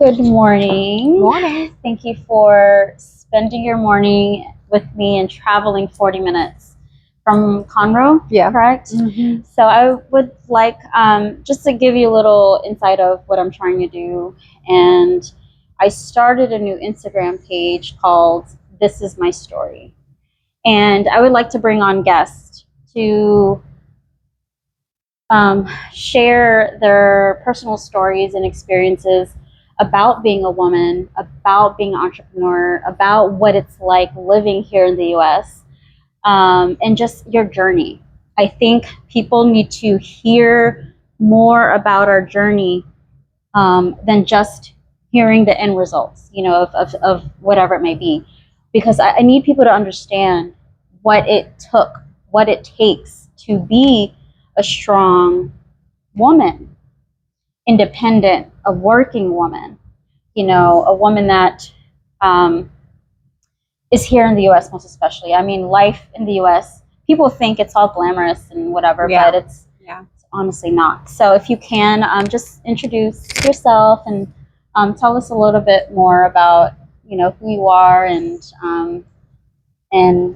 Good morning. Morning. Thank you for spending your morning with me and traveling 40 minutes from Conroe, Yeah. correct? Mm-hmm. So I would like just to give you a little insight of what I'm trying to do. And I started a new Instagram page called This Is My Story. And I would like to bring on guests to share their personal stories and experiences about being a woman, about being an entrepreneur, about what it's like living here in the US, and just your journey. I think people need to hear more about our journey than just hearing the end results, of whatever it may be. Because I need people to understand what it took, what it takes to be a strong woman, independent, a working woman, a woman that um, is here in the US most especially. I mean, life in the US, people think it's all glamorous and whatever, Yeah. but it's honestly not. So if you can, just introduce yourself and tell us a little bit more about, who you are and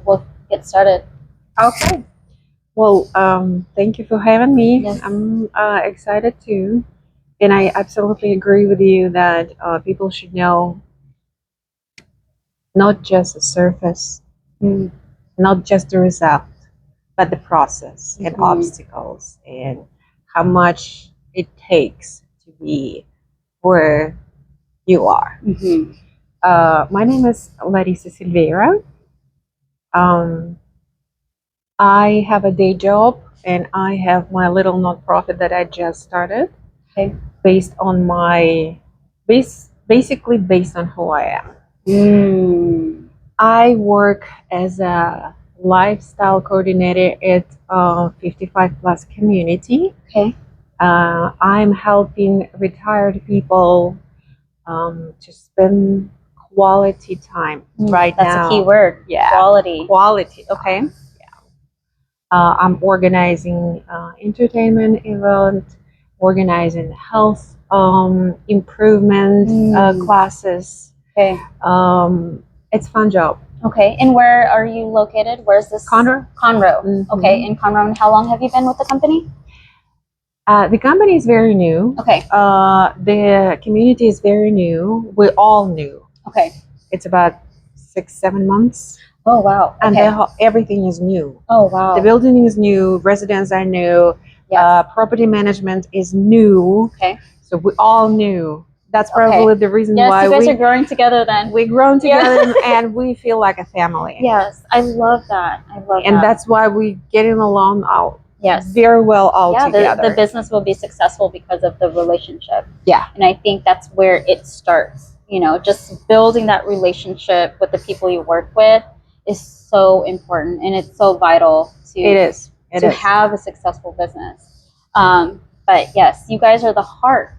we'll get started. Okay. Well, thank you for having me. Yes. I'm excited too. And I absolutely agree with you that people should know not just the surface, not just the result, but the process and obstacles and how much it takes to be where you are. My name is Larissa Silveira. Um, I have a day job and I have my little nonprofit that I just started. Okay. Based on basically based on who I am. I work as a lifestyle coordinator at 55 plus community. Okay. I'm helping retired people to spend quality time right That's now. a key word. Yeah. Quality. Quality. Okay. I'm organizing entertainment event, organizing health improvement classes. Okay. It's a fun job. Okay. And where are you located? Where's this? Conroe. Conroe. Okay. In Conroe. And how long have you been with the company? The company is very new. Okay. The community is very new. We're all new. Okay. It's about 6-7 months. Oh, wow. Okay. And everything is new. Oh, wow. The building is new. Residents are new. Yes. Property management is new. Okay. So we all new. That's probably the reason why you guys are growing together then. We're grown together and we feel like a family. Yes, I love that. And that's why we're getting along very well together. The business will be successful because of the relationship. Yeah. And I think that's where it starts. Just building that relationship with the people you work with is so important, and it's so vital to have a successful business. But yes, you guys are the heart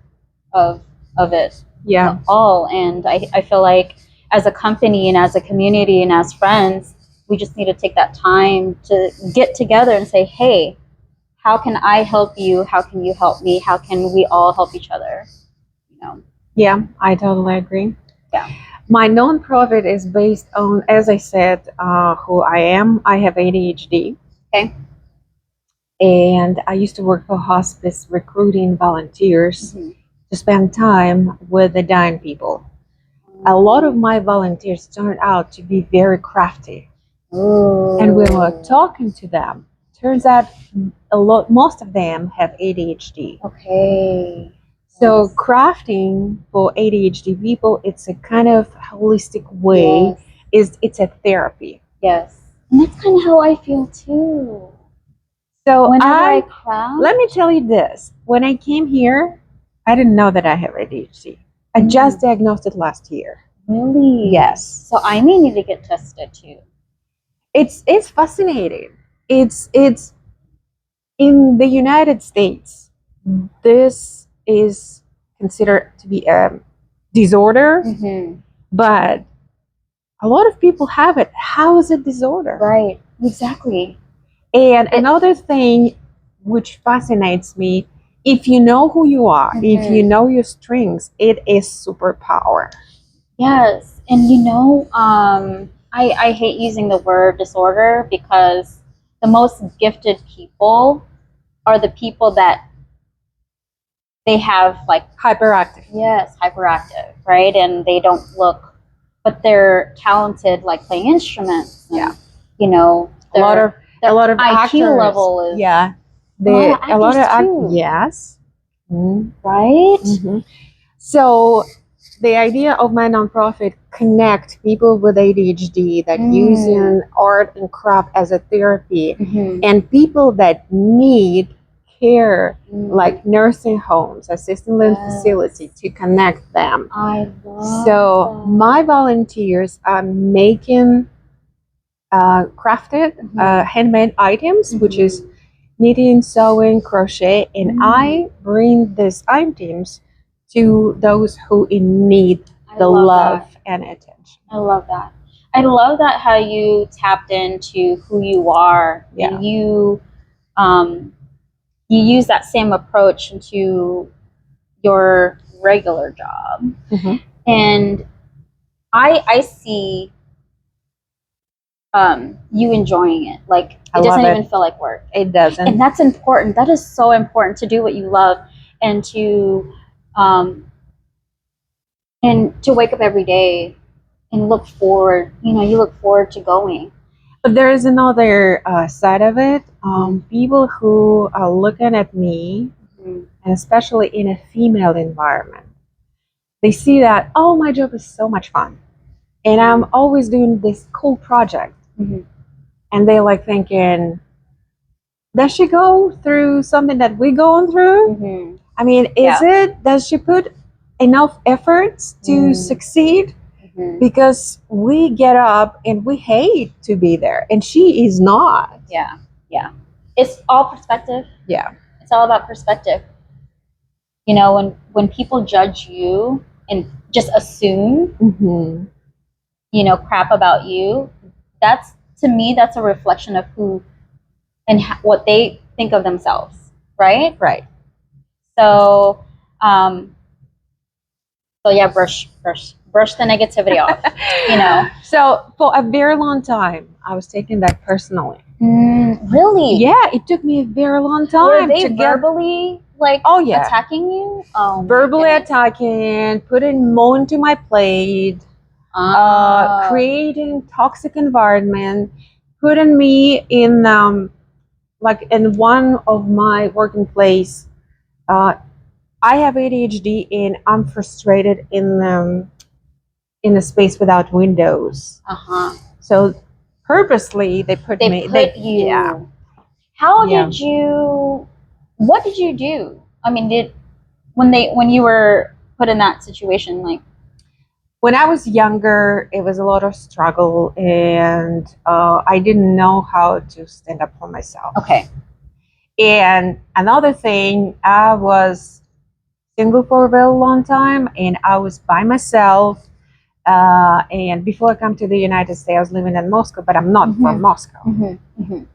of it. Yeah. All. And I feel like as a company and as a community and as friends, we just need to take that time to get together and say, hey, how can I help you? How can you help me? How can we all help each other? Yeah, I totally agree. Yeah. My nonprofit is based on, as I said, who I am. I have ADHD. Okay. And I used to work for hospice recruiting volunteers to spend time with the dying people. A lot of my volunteers turned out to be very crafty. Ooh. And when we're talking to them, turns out most of them have ADHD. Okay. So crafting for ADHD people, it's a kind of holistic way. Yes. It's a therapy. Yes. And that's kind of how I feel too. So whenever I craft, let me tell you this. When I came here, I didn't know that I have ADHD. I just diagnosed it last year. Really? Yes. So I may need to get tested too. It's fascinating. It's in the United States, this is considered to be a disorder, but a lot of people have it. How is it disorder? Right. Exactly. And another thing which fascinates me if you know who you are, if Mhm. you know your strengths, it is superpower. Yes, and you know, I hate using the word disorder because the most gifted people are the people that they have like, Hyperactive. yes, hyperactive, right? And they don't look, but they're talented, like playing instruments. And, Yeah. you know, A lot of their IQ actors. level is Yeah. a lot of actors too. Yes. Mhm. Right? Mhm. So the idea of my nonprofit connect people with ADHD that using art and craft as a therapy, Mhm. and people that need care, like nursing homes, assisted living Yes. facility, to connect them. I love So that. my volunteers are making crafted handmade items, which is knitting, sewing, crochet, and I bring these items to those who in need the love and attention. I love that. I love that how you tapped into who you are. Yeah. And you use that same approach into your regular job. Mhm. And I see you enjoying it. Like I it doesn't love even feel like work. It doesn't. And that's important. That is so important, to do what you love and um, to wake up every day and look forward. You know, you look forward to going. But there is another side of it. People who are looking at me, and especially in a female environment, they see that, oh, my job is so much fun. And I'm always doing this cool project. And they like thinking, does she go through something that we're going through? I mean, does she put enough efforts to succeed? Because we get up and we hate to be there, and she is not. Yeah, yeah. It's all perspective. Yeah. It's all about perspective. You know, when people judge you and just assume, you know, crap about you, that's, to me, that's a reflection of who and what they think of themselves, right? Right. So, so yeah, brush the negativity off. You know. So for a very long time, I was taking that personally. Really? Yeah, it took me a very long time. Were they verbally like attacking you? Oh, verbally attacking, putting more into my plate, creating toxic environment, putting me in like in one of my working place. I have ADHD and I'm frustrated in a space without windows. So purposely they put you. Yeah. How did you? What did you do? I mean, when you were put in that situation, like when I was younger, it was a lot of struggle, and I didn't know how to stand up for myself. Okay. And another thing, I was single for a very long time, and I was by myself. And before I come to the United States, I was living in Moscow, but I'm not from Moscow.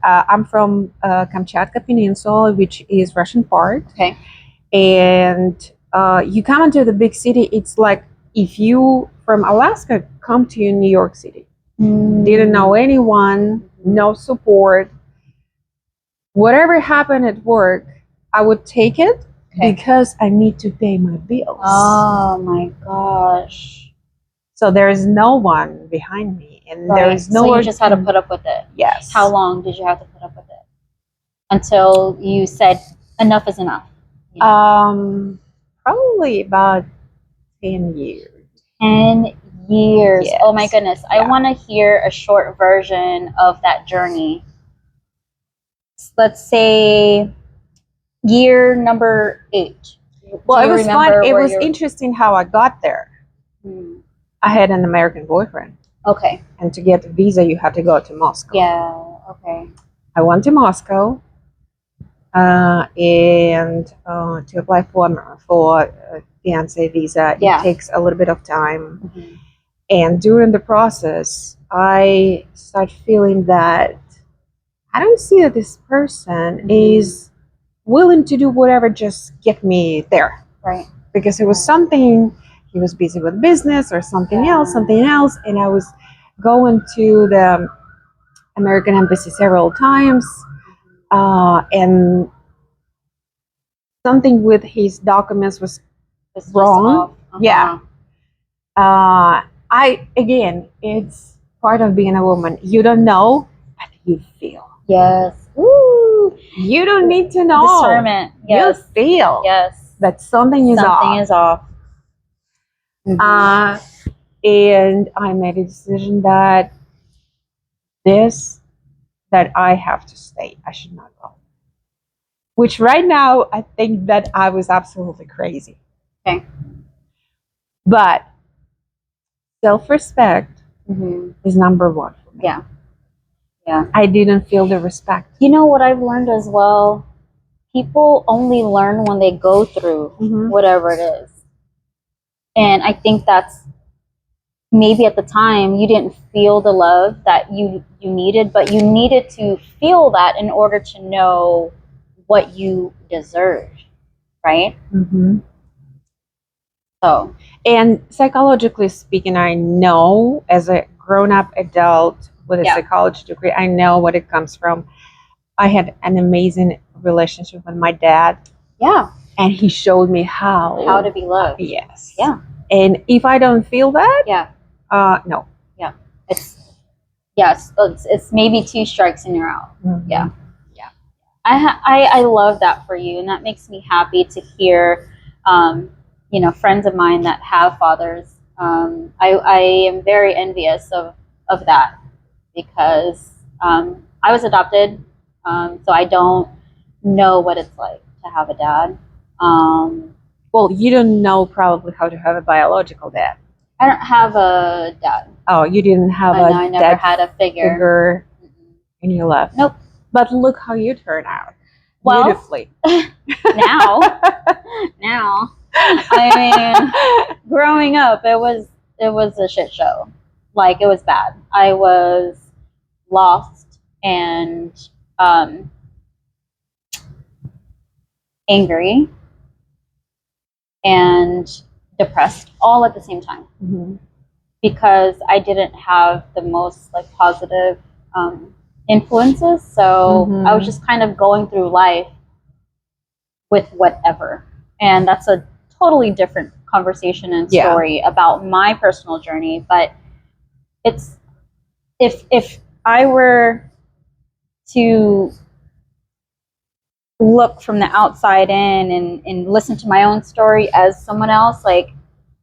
I'm from Kamchatka Peninsula, which is Russian part. Okay. And you come into the big city, it's like if you from Alaska come to New York City. Didn't know anyone, no support. Whatever happened at work, I would take it because I need to pay my bills. Oh my gosh. So there is no one behind me, and there is no. So you just had to put up with it. Yes. How long did you have to put up with it? Until you said enough is enough. You know? Probably about 10 years. 10 years. Yes. Oh my goodness. I want to hear a short version of that journey. Let's say year number 8. Well, it was fun. It was interesting how I got there. I had an American boyfriend. Okay. And to get a visa, you had to go to Moscow. Yeah, okay. I went to Moscow and to apply for a fiance visa. It takes a little bit of time. And during the process, I start feeling that I don't see that this person is willing to do whatever, just get me there. Right. Because it was something, he was busy with business or something else, and I was going to the American Embassy several times, and something with his documents was It's wrong. Yeah. It's part of being a woman. You don't know, but you feel. Yes. Ooh. You don't need to know. Discernment. Yes. You feel. Yes. That something is off. Something is off. And I made a decision that I have to stay. I should not go. Which right now I think that I was absolutely crazy. Okay. But self-respect is number one for me. Yeah. Yeah. I didn't feel the respect. You know what I've learned as well? People only learn when they go through whatever it is. And I think that's maybe at the time you didn't feel the love that you needed, but you needed to feel that in order to know what you deserved, right? So, and psychologically speaking, I know as a grown-up adult with a psychology degree, I know what it comes from. I had an amazing relationship with my dad. Yeah. And he showed me how to be loved. Yes. Yeah. And if I don't feel that, no. Yeah. It's maybe 2 strikes and you're out. Yeah. Yeah. I love that for you, and that makes me happy to hear. Friends of mine that have fathers. I am very envious of that because I was adopted, so I don't know what it's like to have a dad. Well, you don't know probably how to have a biological dad. I don't have a dad. Oh, you didn't have I never had a figure in your life. Nope. But look how you turn out. Well, beautifully. now, I mean, growing up, it was a shit show. Like, it was bad. I was lost and angry and depressed all at the same time because I didn't have the most positive influences. So I was just kind of going through life with whatever, and that's a totally different conversation and story about my personal journey. But it's if I were to look from the outside in and listen to my own story as someone else,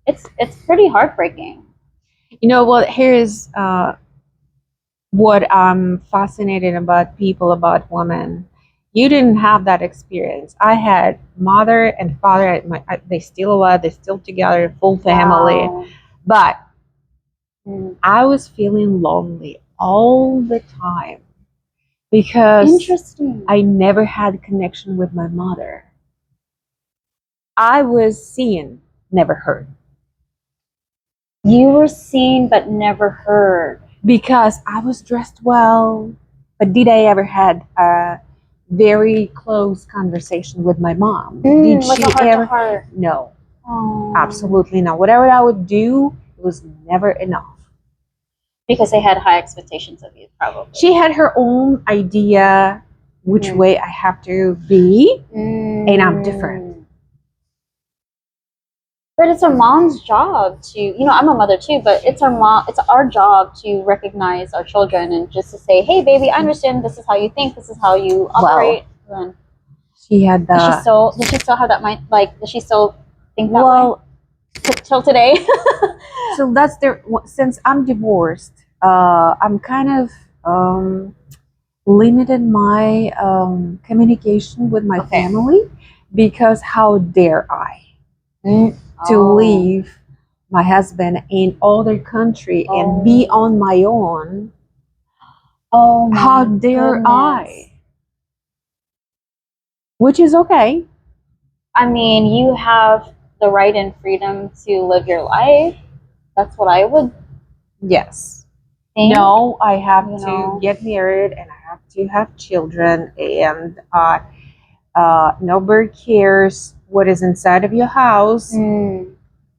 it's pretty heartbreaking. You know what? Here's what I'm fascinated about about women. You didn't have that experience. I had mother and father. They still alive. They're still together, full family. Wow. But I was feeling lonely all the time because I never had connection with my mother. I was seen, never heard. You were seen but never heard. Because I was dressed well, but did I ever had a very close conversation with my mom? Did she ever? Heart. No, absolutely not. Whatever I would do, it was never enough. Because they had high expectations of you, probably. She had her own idea which way I have to be, and I'm different. But it's a mom's job to, I'm a mother too, but it's our job to recognize our children and just to say, hey, baby, I understand this is how you think, this is how you operate. Well, she had that. Does she still have that mind? Does she still think that way? Till today? So that's since I'm divorced, I'm kind of limited my communication with my family because how dare I? To leave my husband in other country and be on my own. Oh, how dare I? Which is okay. I mean, you have the right and freedom to live your life. That's what I would. Yes. Think. No, I have to get married and I have to have children, and Nobody cares what is inside of your house. Mm.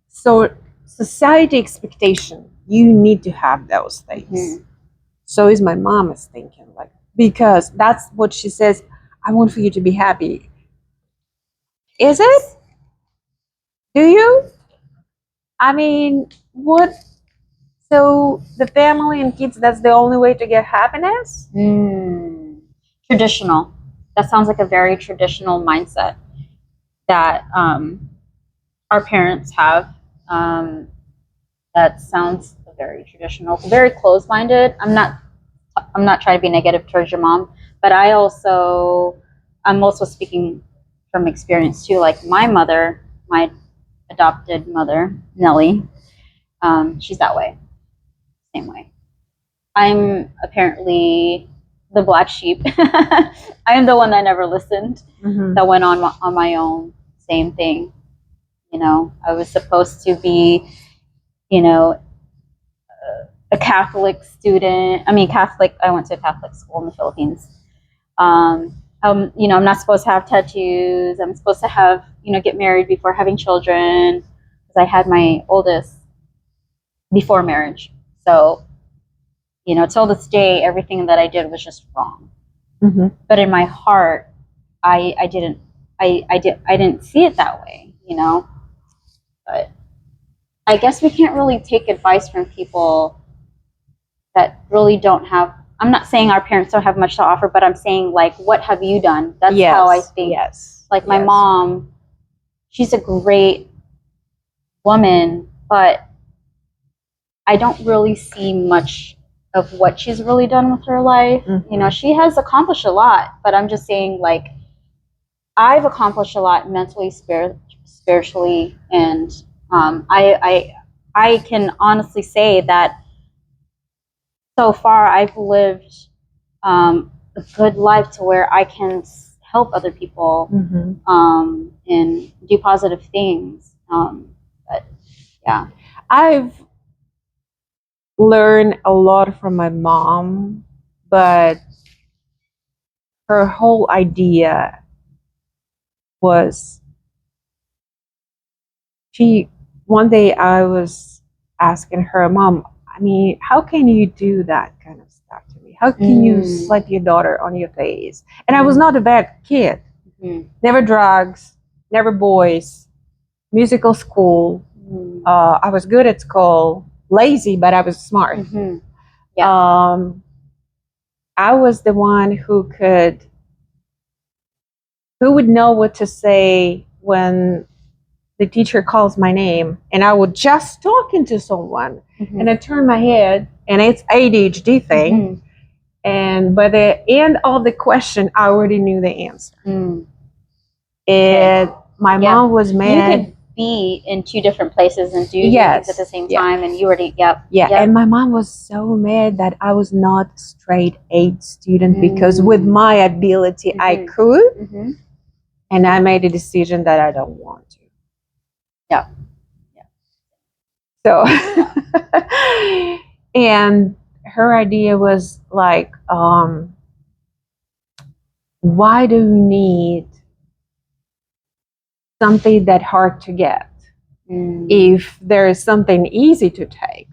So society expectation, you need to have those things. So is my mom is thinking, like, because that's what she says. I want for you to be happy. Is it? Do you? I mean, what? So the family and kids, that's the only way to get happiness? Traditional. That sounds like a very traditional mindset that our parents have. That sounds very traditional, very closed-minded. I'm not trying to be negative towards your mom, but I'm also speaking from experience too. Like my mother, my adopted mother, Nellie, she's that way, same way. I'm apparently the black sheep. I am the one that never listened, that went on my own. Same thing. You know, I was supposed to be, you know, a Catholic student. I mean, Catholic. I went to a Catholic school in the Philippines. You know, I'm not supposed to have tattoos. I'm supposed to have, you know, get married before having children, because I had my oldest before marriage. So, you know, till this day, everything that I did was just wrong. But in my heart, I didn't see it that way, you know. But I guess we can't really take advice from people that really don't have. I'm not saying our parents don't have much to offer, but I'm saying, like, what have you done? That's how I think. Like my mom, she's a great woman, but I don't really see much of what she's really done with her life. You know, she has accomplished a lot, but I'm just saying, like, I've accomplished a lot mentally, spiritually, and I can honestly say that so far I've lived a good life to where I can help other people and do positive things. But yeah, I've learned a lot from my mom, but her whole idea was one day I was asking her, Mom, I mean, how can you do that kind of stuff to me? How can you slap your daughter on your face? And I was not a bad kid. Never drugs, never boys, musical school. I was good at school, lazy, but I was smart. I was the one who would know what to say when the teacher calls my name, and I would just talking to someone, and I turn my head, and it's ADHD thing, and by the end of the question, I already knew the answer. And my mom was mad. You could be in two different places and do things at the same time, and you already, and my mom was so mad that I was not a straight A student, because with my ability, I could, and I made a decision that I don't want to. So, and her idea was like, why do you need something that hard to get if there is something easy to take?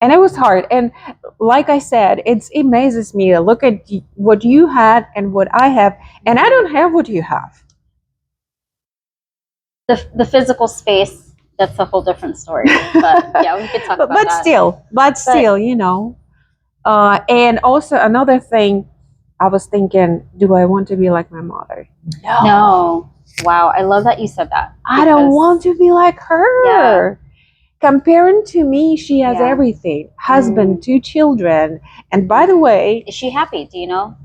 And it was hard. And like I said, it amazes me to look at what you had and what I have, and I don't have what you have. The physical space, that's a whole different story. But yeah, we could talk about that. But still, you know. And also another thing, I was thinking, do I want to be like my mother? No. Wow, I love that you said that. I don't want to be like her. Comparing to me, she has everything. Husband, 2 children. And by the way, is she happy? Do you know?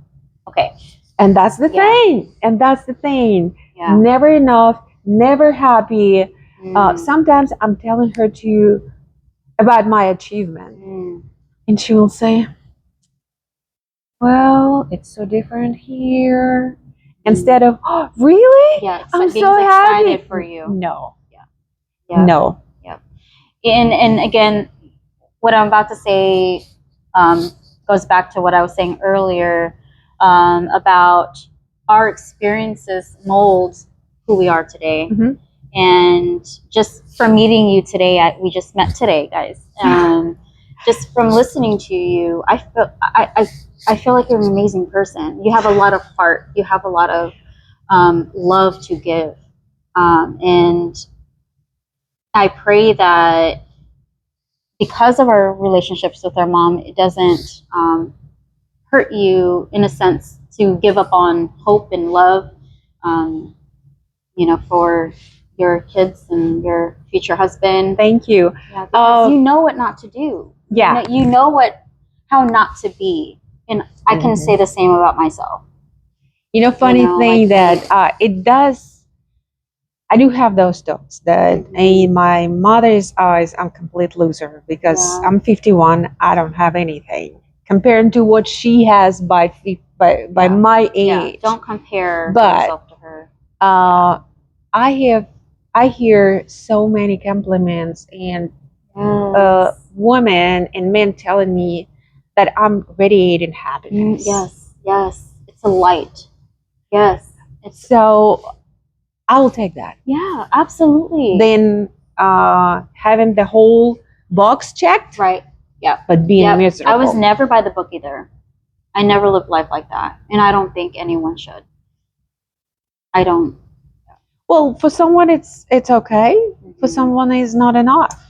Okay. And that's the thing. And that's the thing. Never enough, never happy. Sometimes I'm telling her about my achievement. And she will say, well, it's so different here. Instead of, oh, really? I'm so happy for you. No. No. And again, what I'm about to say goes back to what I was saying earlier about our experiences mold who we are today. Mm-hmm. And just from meeting you today, we just met today, guys. Just from listening to you, I feel like you're an amazing person. You have a lot of heart. You have a lot of love to give, and I pray that because of our relationships with our mom, it doesn't hurt you in a sense to give up on hope and love, um, for your kids and your future husband. Thank you. Yeah, because you know what not to do. Yeah. You know how not to be. And I can say the same about myself. Funny thing that it does, I do have those thoughts that in my mother's eyes, I'm a complete loser because I'm 51. I don't have anything compared to what she has by my age. Yeah, don't compare yourself to her. I hear so many compliments and women and men telling me that I'm radiating happiness. Yes, it's a light. Yes, so I will take that. Yeah, absolutely. Then having the whole box checked, right? Yeah, but being miserable. I was never by the book either. I never lived life like that, and I don't think anyone should. I don't. Well, for someone it's okay. For someone it's not enough.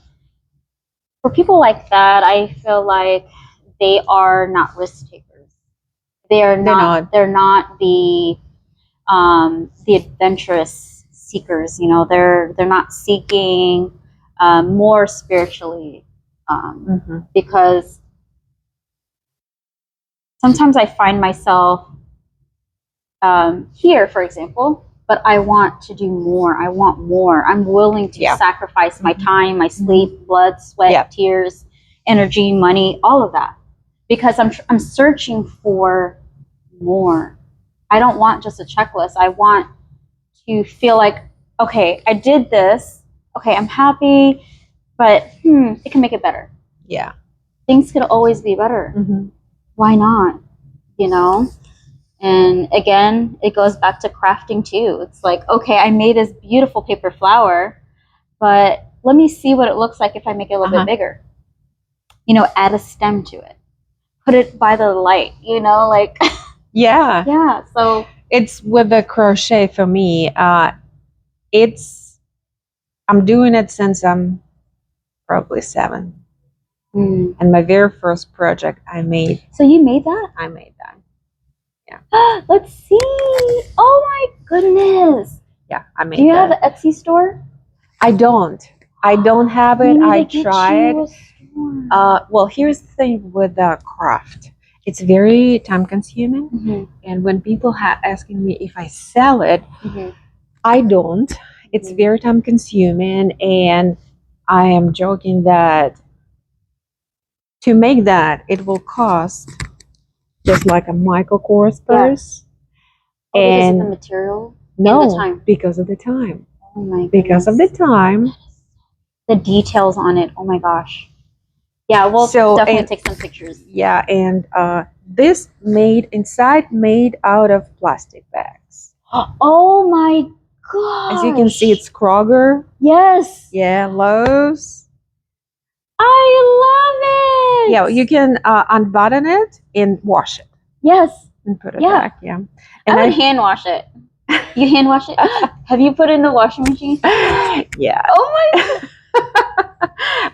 For people like that, I feel like they are not risk takers. They're not the adventurous seekers. They're not seeking more spiritually, because sometimes I find myself here, for example, but I want to do more. I want more. I'm willing to sacrifice my time, my sleep, blood, sweat, tears, energy, money, all of that, because I'm searching for more. I don't want just a checklist. I want to feel like, okay, I did this. Okay, I'm happy, but it can make it better. Yeah. Things could always be better. Why not? And again, it goes back to crafting too. It's like, okay, I made this beautiful paper flower, but let me see what it looks like if I make it a little bit bigger. Add a stem to it. Put it by the light, like... Yeah. Yeah, so... It's with the crochet for me. I'm doing it since I'm probably 7. And my very first project I made. So you made that? I made that. Yeah. Let's see. Oh my goodness. Yeah, I made that. Do you have an Etsy store? I don't have it. I tried. Well, here's the thing with the craft. It's very time consuming. And when people asking me if I sell it, I don't. It's very time consuming, and I am joking that to make that it will cost just like a Michael Kors purse. And because of the material? No, and the time. Because of the time. Oh my goodness. Because of the time. The details on it. Oh my gosh. Yeah, we'll definitely take some pictures. Yeah, and this made out of plastic bags. Oh my gosh. As you can see, it's Kroger. Yes. Yeah, Lowe's. I love it. Yeah, you can unbutton it and wash it. Yes. And put it back, yeah. And I would hand wash it. You hand wash it? Have you put it in the washing machine? Yeah. Oh my God.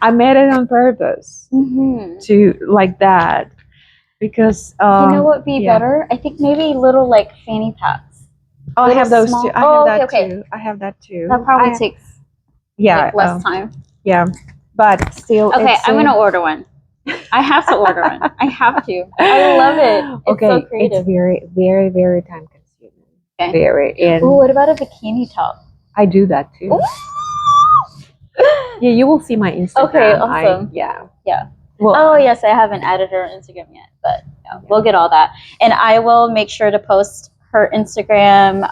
I made it on purpose to like that because you know what would be better? I think maybe little like fanny packs. Oh, I have those too. I have that too. That probably takes less time. Yeah, but still. Okay, I'm gonna order one. I have to order one. I have to. I love it. It's so creative. It's very, very, very time consuming. Okay. Very. And what about a bikini top? I do that too. Ooh. Yeah, you will see my Instagram. Okay, awesome. Yeah. Well, yes, I haven't added her on Instagram yet, but we'll get all that. And I will make sure to post her Instagram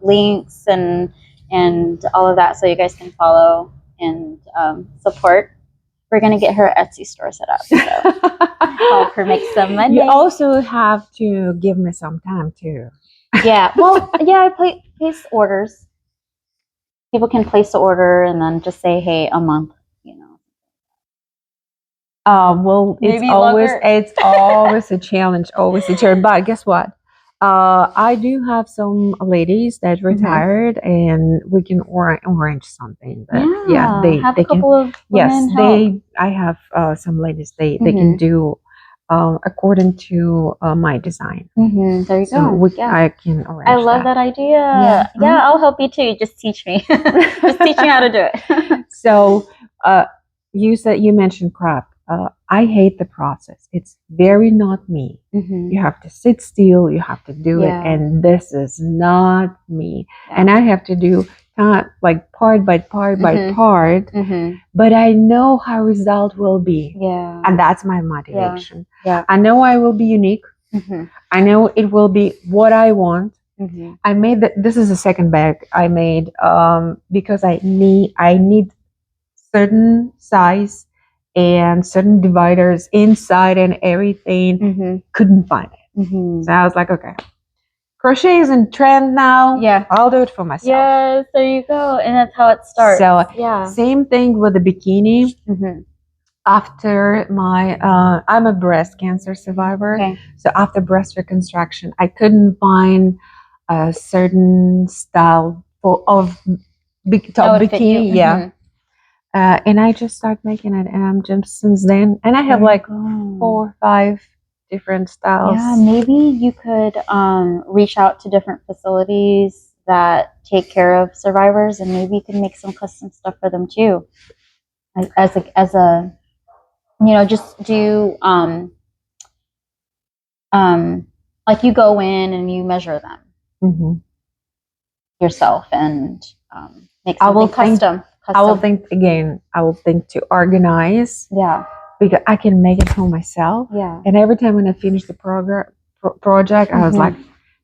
links and all of that so you guys can follow and support. we're gonna get her Etsy store set up. So help her make some money. You also have to give me some time too. Yeah. Well, yeah, I place orders. People can place the order and then just say, hey, a month, you know. Well, Maybe it's always a challenge, always a challenge. But guess what? I do have some ladies that retired, and we can arrange something. But yeah, have they a couple can. of Yes, women help. I have some ladies. They can do according to my design. There you So go. I can arrange. I love that idea. Yeah, I'll help you too. Just teach me. Just teach me how to do it. So, you mentioned prep. I hate the process. It's very not me. You have to sit still. You have to do it, and this is not me. And I have to do like part by part by part. But I know how result will be. Yeah, and that's my motivation. Yeah. I know I will be unique. I know it will be what I want. I made this is the second bag I made because I need certain size and certain dividers inside and everything. Couldn't find it. So I was like, okay, crochet is in trend now. Yeah, I'll do it for myself. Yes, there you go. And that's how it starts. So same thing with the bikini. After my I'm a breast cancer survivor. So after breast reconstruction, I couldn't find a certain style of top bikini. And I just started making it, and I'm just since then, and I have like 4 or 5 different styles. Yeah, maybe you could reach out to different facilities that take care of survivors, and maybe you can make some custom stuff for them too. As a you know, just do like you go in and you measure them yourself and make something custom. I will think again. I will think to organize. Yeah. Because I can make it for myself. Yeah. And every time when I finish the project, I was like,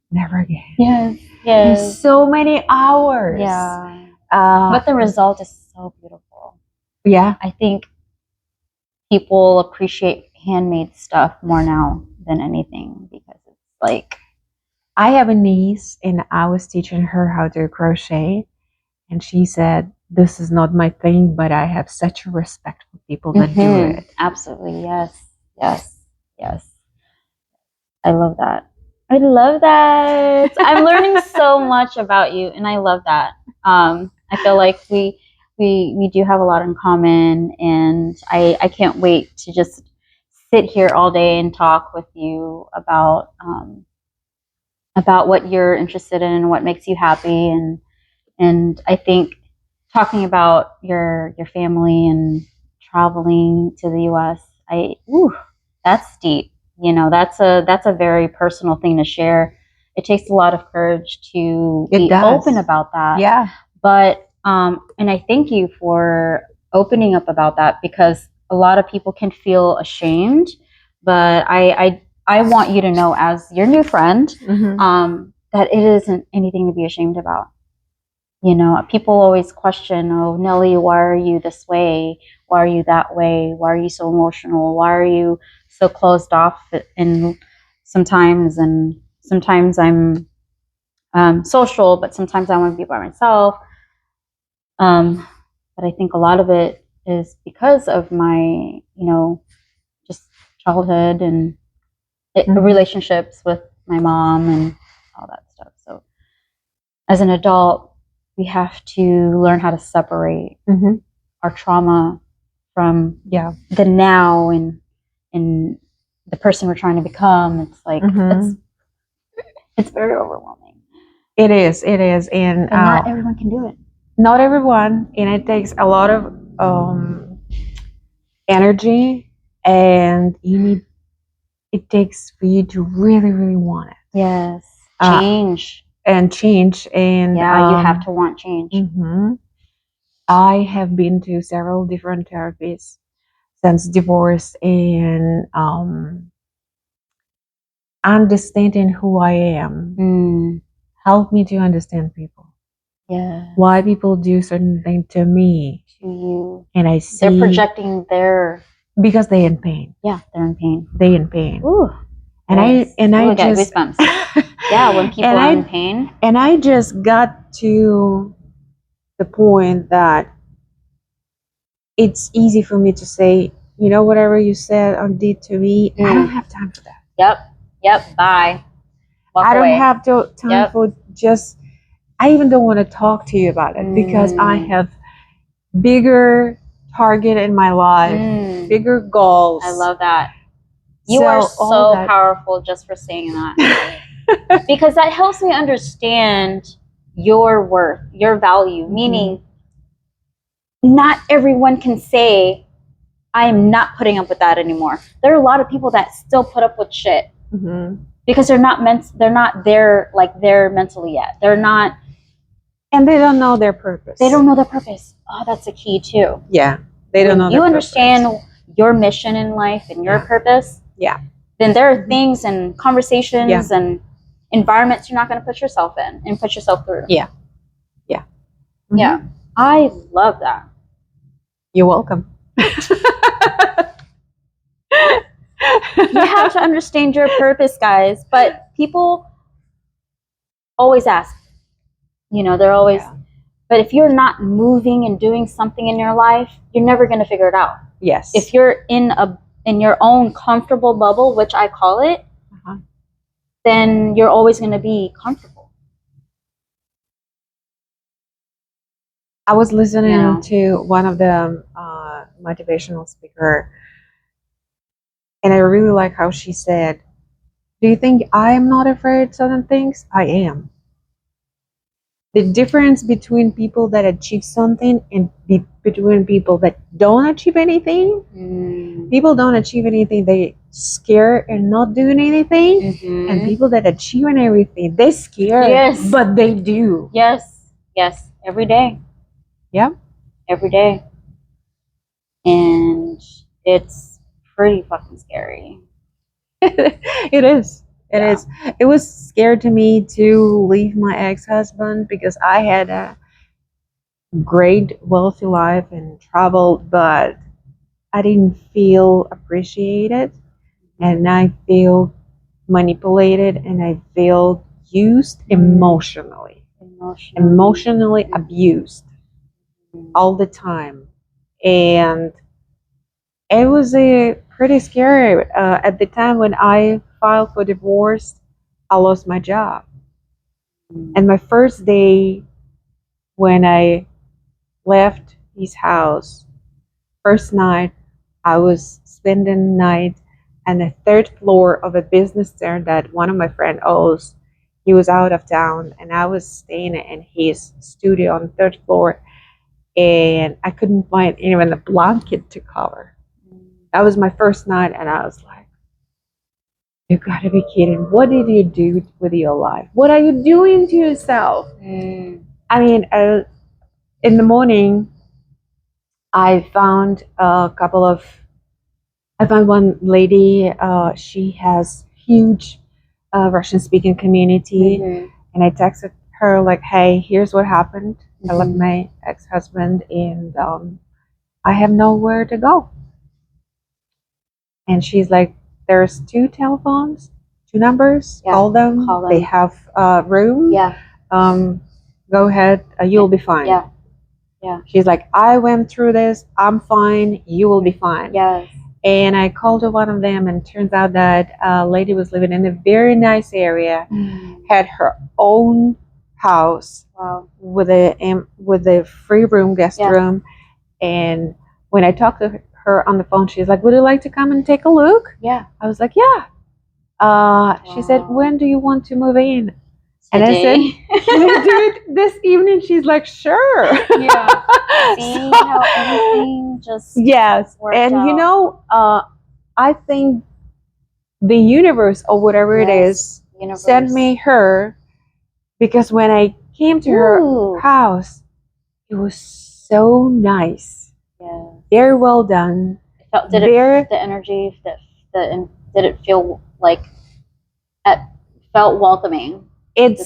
never again. Yes. Yes. So many hours. Yeah. But the result is so beautiful. Yeah. I think people appreciate handmade stuff more now than anything because it's like. I have a niece, and I was teaching her how to crochet, and she said, this is not my thing, but I have such a respect for people that do it. Absolutely. Yes. I love that. I love that. I'm learning so much about you, and I love that. I feel like we do have a lot in common, and I can't wait to just sit here all day and talk with you about what you're interested in and what makes you happy, and I think talking about your family and traveling to the U.S. That's deep. You know, that's a very personal thing to share. It takes a lot of courage to be open about that. Yeah. But and I thank you for opening up about that because a lot of people can feel ashamed. But I want you to know, as your new friend, that it isn't anything to be ashamed about. You know, people always question, oh, Nellie, why are you this way? Why are you that way? Why are you so emotional? Why are you so closed off? And sometimes I'm social, but sometimes I want to be by myself. But I think a lot of it is because of my, just childhood and relationships with my mom and all that stuff. So as an adult, we have to learn how to separate our trauma from the now and the person we're trying to become. It's like it's very overwhelming. It is, and not everyone can do it. Not everyone, and it takes a lot of energy, and it takes for you to really, really want it. Yes, change. And you have to want change. I have been to several different therapies since divorce, and understanding who I am helped me to understand people. Yeah. Why people do certain things to me, To you. and I see They're projecting their. because they're in pain. Yeah, they're in pain. They in pain. Ooh. And yes. I got just goosebumps. Yeah, when people are in pain. And I just got to the point that it's easy for me to say, you know, whatever you said or did to me, I don't have time for that. Yep. Bye. Walk I don't away. have time for just. I even don't want to talk to you about it because I have bigger target in my life, bigger goals. I love that. You are so powerful just for saying that. Because that helps me understand your worth, your value, meaning not everyone can say, I am not putting up with that anymore. There are a lot of people that still put up with shit because they're not there mentally yet. They're not. And they don't know their purpose. They don't know their purpose. Oh, that's a key too. Yeah. They don't know their purpose. You understand your mission in life and your purpose. Yeah. Then there are things and conversations and environments you're not going to put yourself in and put yourself through. Yeah. Yeah. Yeah. I love that. You're welcome. You have to understand your purpose, guys. But people always ask, they're always, but if you're not moving and doing something in your life, you're never going to figure it out. Yes. If you're in your own comfortable bubble, which I call it, then you're always going to be comfortable. I was listening to one of the motivational speaker, and I really like how she said, do you think I'm not afraid of certain things? I am. The difference between people that achieve something and between people that don't achieve anything, people don't achieve anything, they scared and not doing anything, and people that achieve everything, they scared, but they do. Yes, every day. Yeah. Every day. And it's pretty fucking scary. It is. It is. It was scary to me to leave my ex-husband because I had a great, wealthy life and traveled, but I didn't feel appreciated, and I feel manipulated, and I feel used emotionally abused all the time, and it was pretty scary. At the time when I filed for divorce, I lost my job, and my first day when I left his house, first night, I was spending the night on the third floor of a business there that one of my friends owns. He was out of town, and I was staying in his studio on the third floor, and I couldn't find even a blanket to cover. That was my first night, and I was like, you gotta be kidding. What did you do with your life? What are you doing to yourself? I mean, in the morning, I found one lady. She has huge Russian-speaking community, and I texted her like, "Hey, here's what happened. I left my ex-husband, and I have nowhere to go." And she's like, "There's two telephones, two numbers. Yeah, call them. They have room. Yeah. Go ahead. You'll be fine." Yeah. Yeah. She's like, "I went through this. I'm fine. You will be fine." Yes. And I called to one of them, and it turns out that a lady was living in a very nice area, had her own house with a free room, guest room. And when I talked to her on the phone, she's like, "Would you like to come and take a look?" Yeah. I was like, "Yeah." She said, "When do you want to move in?" And I said, "Can I do it this evening?" She's like, "Sure." Yeah. See how everything just worked and out. I think the universe or whatever it is sent me her, because when I came to her house, it was so nice. Yeah. Very well done. Did the energy did it feel like it felt welcoming? It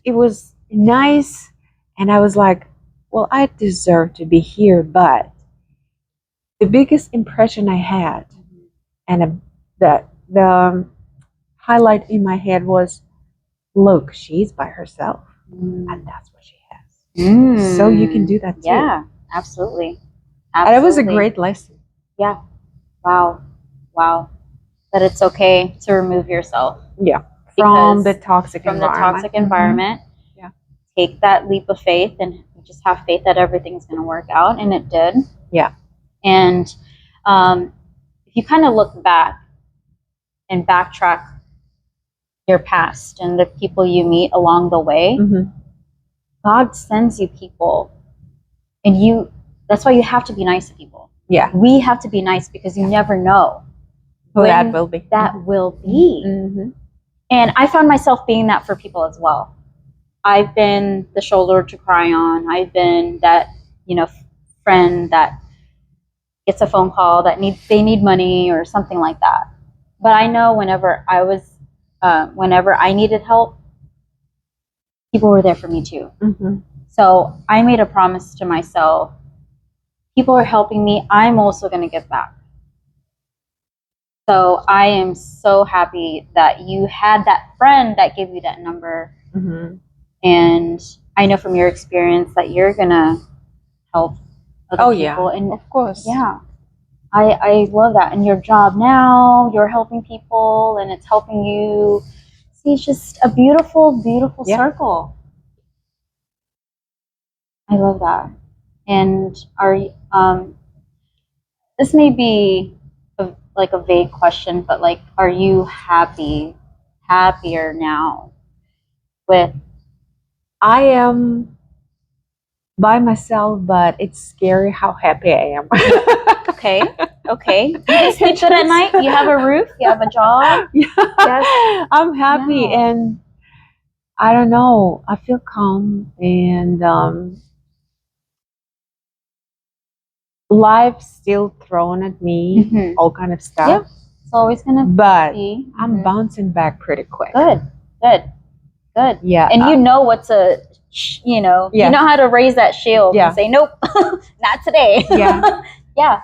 was nice. And I was like, well, I deserve to be here. But the biggest impression I had, and the highlight in my head was, look, she's by herself, and that's what she has. So you can do that too. Yeah, absolutely. And it was a great lesson. Yeah. Wow. Wow. That it's okay to remove yourself. Yeah. From the toxic environment. Yeah. Take that leap of faith and just have faith that everything's going to work out, and it did. Yeah. And if you kind of look back and backtrack your past and the people you meet along the way, God sends you people, and that's why you have to be nice to people. Yeah. We have to be nice because you never know when that will be. And I found myself being that for people as well. I've been the shoulder to cry on. I've been that, friend that gets a phone call that they need money or something like that. But I know whenever I needed help, people were there for me too. So I made a promise to myself, people are helping me, I'm also going to give back. So I am so happy that you had that friend that gave you that number. And I know from your experience that you're going to help other people. And of course. Yeah. I love that. And your job now, you're helping people and it's helping you. See, it's just a beautiful, beautiful circle. I love that. And this may be like a vague question, but like, are you happier now with? I am by myself, but it's scary how happy I am. Okay. You can sleep good at night. You have a roof. You have a job. Yes. I'm happy, and I don't know. I feel calm, and life's still throwing at me all kind of stuff. Yeah, it's always gonna. But I'm bouncing back pretty quick. Good. Yeah, and you know what to. You know how to raise that shield and say, nope, not today. Yeah. Yeah,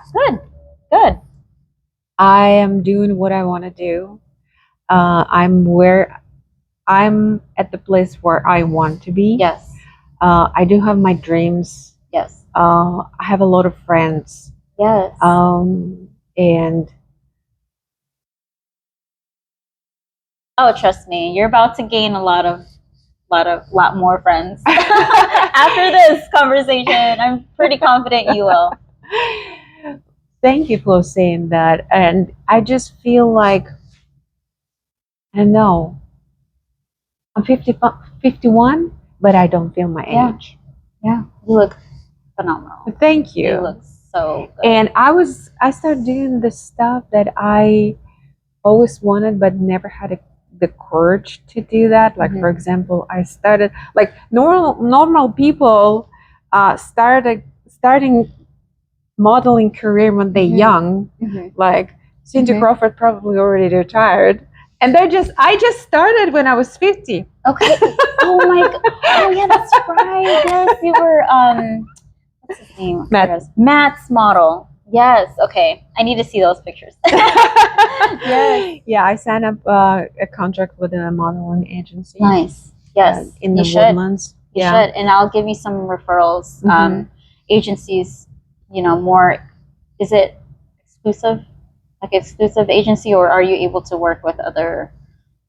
good. I am doing what I want to do. I'm at the place where I want to be. Yes. I do have my dreams. Yes. I have a lot of friends. Yes. And trust me, you're about to gain a lot more friends after this conversation. I'm pretty confident you will. Thank you for saying that. And I just feel like, I don't know, I'm 51, but I don't feel my age. Yeah, you look phenomenal. Thank you. You look so good. And I started doing the stuff that I always wanted, but never had the courage to do that. Like, for example, I started, like normal people starting modeling career when they're young. Like Cindy Crawford probably already retired, and I just started when I was 50. Okay. Oh my god. Oh yeah, that's right. Yes, you were what's his name? Matt's model. Yes. Okay. I need to see those pictures. Yes. Yeah, I signed up a contract with a modeling agency. Nice. Yes. In the Woodlands. You should, and I'll give you some referrals. Agencies, more. Is it exclusive? Like exclusive agency, or are you able to work with other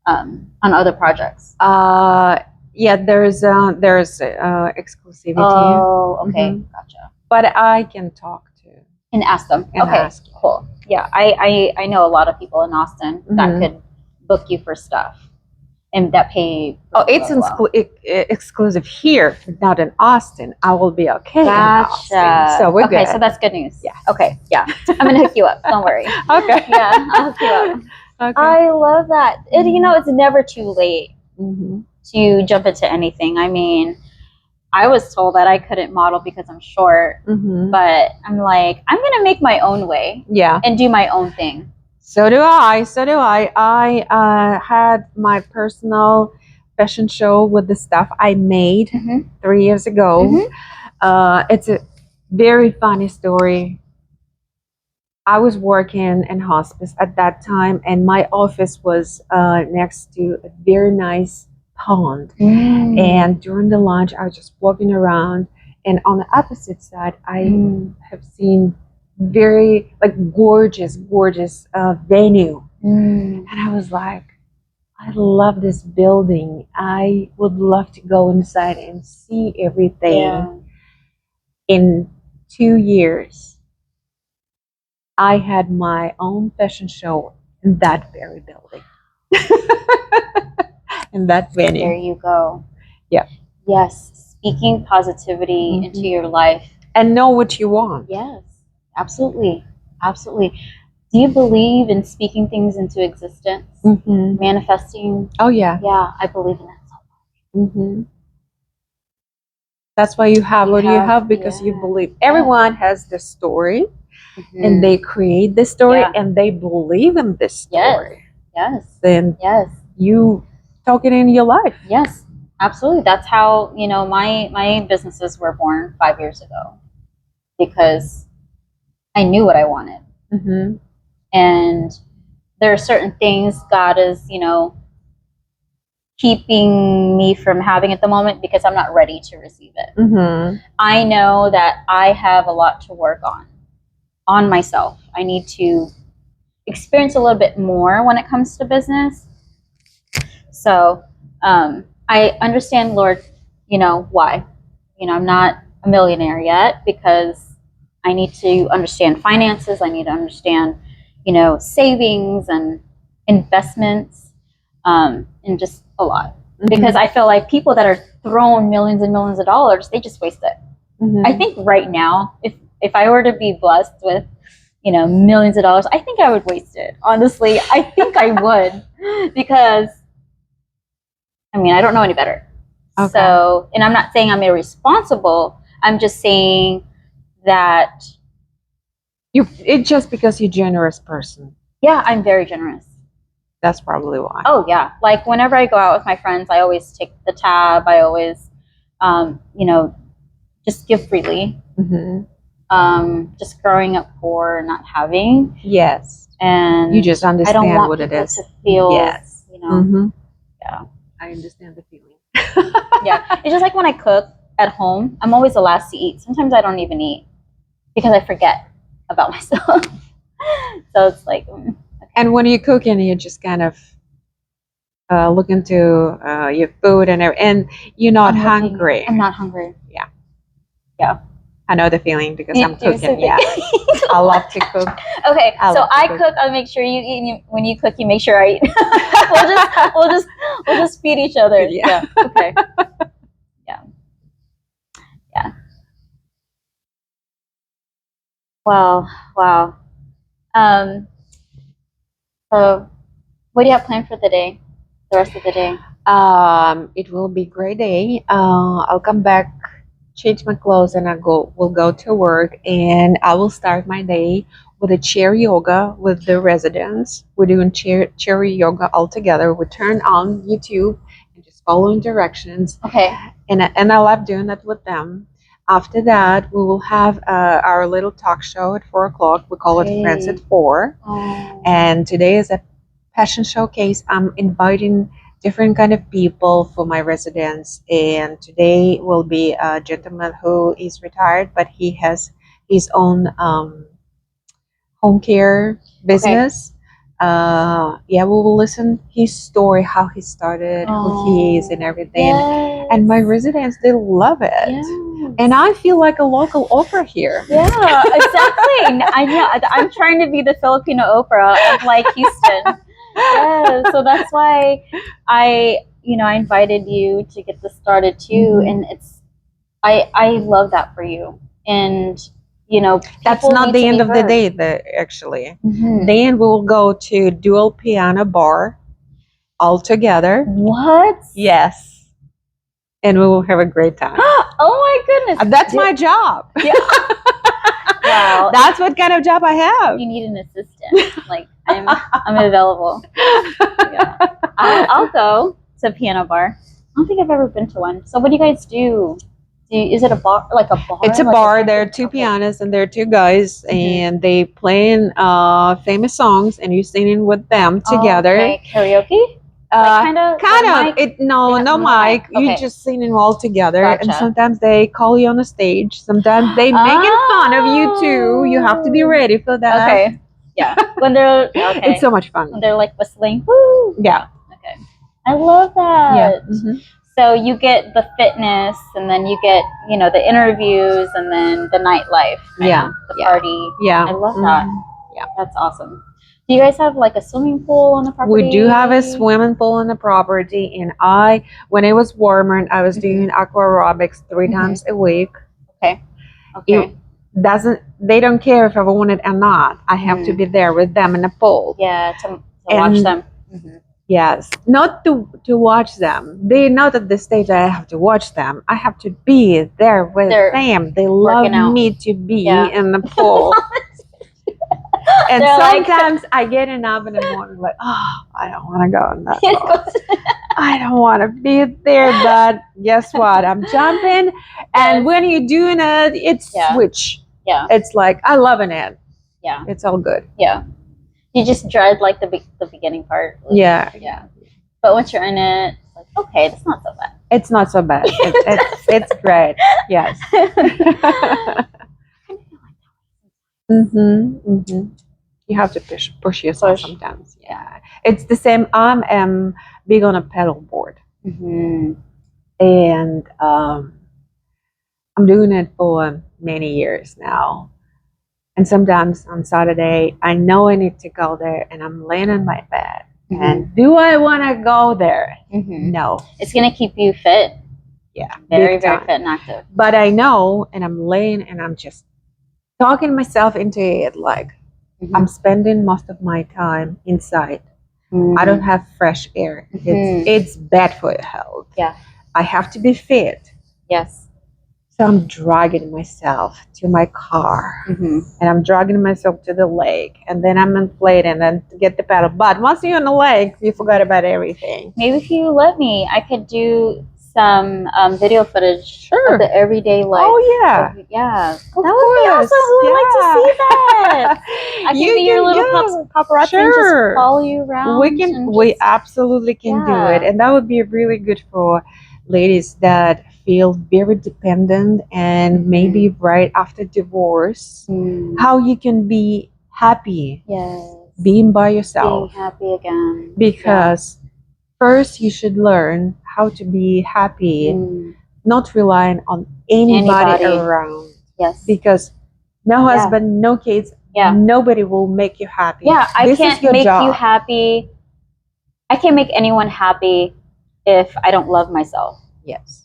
on other projects? Yeah, there's exclusivity. Oh, okay, gotcha. But I can talk to and ask them. Ask. Cool. Yeah, I know a lot of people in Austin that could book you for stuff and that pay. It's exclusive here, not in Austin. I will be okay. Gotcha. In Austin, so we're good. So that's good news. Yeah. Okay. Yeah. I'm gonna hook you up. Don't worry. Okay. Yeah, I'll hook you up. Okay. I love that. It's never too late to jump into anything. I mean, I was told that I couldn't model because I'm short, but I'm like, I'm gonna make my own way. Yeah. And do my own thing. So do I. I had my personal fashion show with the stuff I made Mhm. 3 years ago. It's a very funny story. I was working in hospice at that time, and my office was next to a very nice pond. And during the lunch, I was just walking around, and on the opposite side, I have seen very like gorgeous, gorgeous venue, and I was like, I love this building. I would love to go inside and see everything. Yeah. In 2 years, I had my own fashion show in that very building, in that venue. There you go. Yeah. Yes. Speaking positivity into your life. And know what you want. Yes. Absolutely. Absolutely. Do you believe in speaking things into existence? Manifesting? Oh, yeah. Yeah, I believe in that so much. That's why you have what you have, because you believe. Everyone has the story, and they create the story, and they believe in this story. Yes. Then you talk it in your life. Yes, absolutely. That's how, my businesses were born 5 years ago, because I knew what I wanted. And there are certain things God is, keeping me from having at the moment because I'm not ready to receive it. I know that I have a lot to work on myself. I need to experience a little bit more when it comes to business. So I understand, Lord, why. I'm not a millionaire yet, because I need to understand finances. I need to understand, savings and investments, and just a lot. Because I feel like people that are throwing millions and millions of dollars, they just waste it. I think right now, if I were to be blessed with, millions of dollars, I think I would waste it. Honestly, I think I would, because I don't know any better. Okay. So, and I'm not saying I'm irresponsible. I'm just saying that it's just because you're a generous person. Yeah, I'm very generous. That's probably why. Oh yeah, like whenever I go out with my friends, I always take the tab. I always, just give freely. Just growing up poor, not having. Yes. And you just understand I don't want what it is. To feel. Yes. Yeah. I understand the feeling. Yeah, it's just like when I cook at home, I'm always the last to eat. Sometimes I don't even eat because I forget about myself. So it's like. Okay. And when you're cooking, you just kind of look into your food and you're not hungry. I'm not hungry. Yeah. Yeah. I know the feeling because I'm cooking. Yeah. I love to cook. Okay, so I cook. I'll make sure you eat. When you cook, you make sure I eat. we'll just feed each other. Yeah. Okay. Yeah. Yeah. Wow. So, what do you have planned for the day? The rest of the day? It will be a great day. I'll come back, change my clothes, and we'll go to work, and I will start my day with a chair yoga with the residents. We're doing chair yoga all together. We turn on YouTube and just following directions. Okay. And I love doing that with them. After that, we will have our little talk show at 4:00. We call it Friends at 4. And today is a passion showcase. I'm inviting different kind of people for my residents, and today will be a gentleman who is retired, but he has his own home care business. We will listen his story, how he started, who he is, and everything. Yes. And my residents, they love it. Yes. And I feel like a local Oprah here. Yeah, exactly. I know. I'm trying to be the Filipino Oprah of like Houston. Yeah, so that's why I invited you to get this started too, and I love that for you. And that's not the end of the day. Actually, then we'll go to dual piano bar all together. What? Yes, and we will have a great time. Oh my goodness, that's my job. Yeah. Wow, that's what kind of job I have. You need an assistant. Like I'm available. Yeah. I'll go. to a piano bar. I don't think I've ever been to one. So what do you guys do? Is it a bar, like a bar? It's a like bar. There are two okay. pianists and there are two guys, and they playing famous songs, and you're singing with them together. Okay, karaoke. Kind of. Mic? It no mic. You Okay. just singing all together, and Gotcha. sometimes they call you on the stage. Sometimes they making fun of you too. You have to be ready for that. Okay. Yeah. When they're okay. It's so much fun. When they're like whistling. Woo. Yeah. Okay. I love that. Yeah. Mm-hmm. So you get the fitness, and then you get, you know, the interviews, and then the nightlife. Yeah. The party. Yeah. I love that. Yeah. That's awesome. Do you guys have like a swimming pool on the property? We do have a swimming pool on the property, and when it was warmer, I was doing aqua aerobics 3 times a week. Okay. They don't care if I want it or not. I have to be there with them in the pool. Yeah, to watch them. Yes, not to watch them. They're not at the stage that I have to watch them. I have to be there with them. They love me to be in the pool. And sometimes I get up in the morning like, oh, I don't want to go in that pool. I don't want to be there, but guess what? I'm jumping. And when you're doing it, it's switch. Yeah. It's like, I loving it. Yeah. It's all good. Yeah. You just dread like the beginning part. Like, yeah. But once you're in it, it's like, okay, that's not so bad. It's not so bad. It's great. Yes. You have to push yourself sometimes. Yeah. It's the same. I'm big on a pedal board. And I'm doing it for many years now. And sometimes on Saturday, I know I need to go there, and I'm laying on my bed. And do I want to go there? No. It's going to keep you fit. Yeah. Very fit and active. But I know, and I'm laying, and I'm just talking myself into it, like I'm spending most of my time inside. I don't have fresh air. It's bad for your health. Yeah. I have to be fit. Yes. So I'm dragging myself to my car, and I'm dragging myself to the lake, and then I'm inflated, and then to get the paddle. But once you're on the lake, you forgot about everything. Maybe if you let me, I could do some video footage of the everyday life. Oh yeah, that would be awesome. Who would like to see that? I can be your little paparazzi and just follow you around. We absolutely can do it, and that would be really good for ladies that feel very dependent and maybe right after divorce. How you can be happy. Yes. Being by yourself. Being happy again. Because first you should learn how to be happy, not relying on anybody around. Yes. Because no husband, no kids, nobody will make you happy. Yeah, I can't make you happy. I can't make anyone happy if I don't love myself. Yes.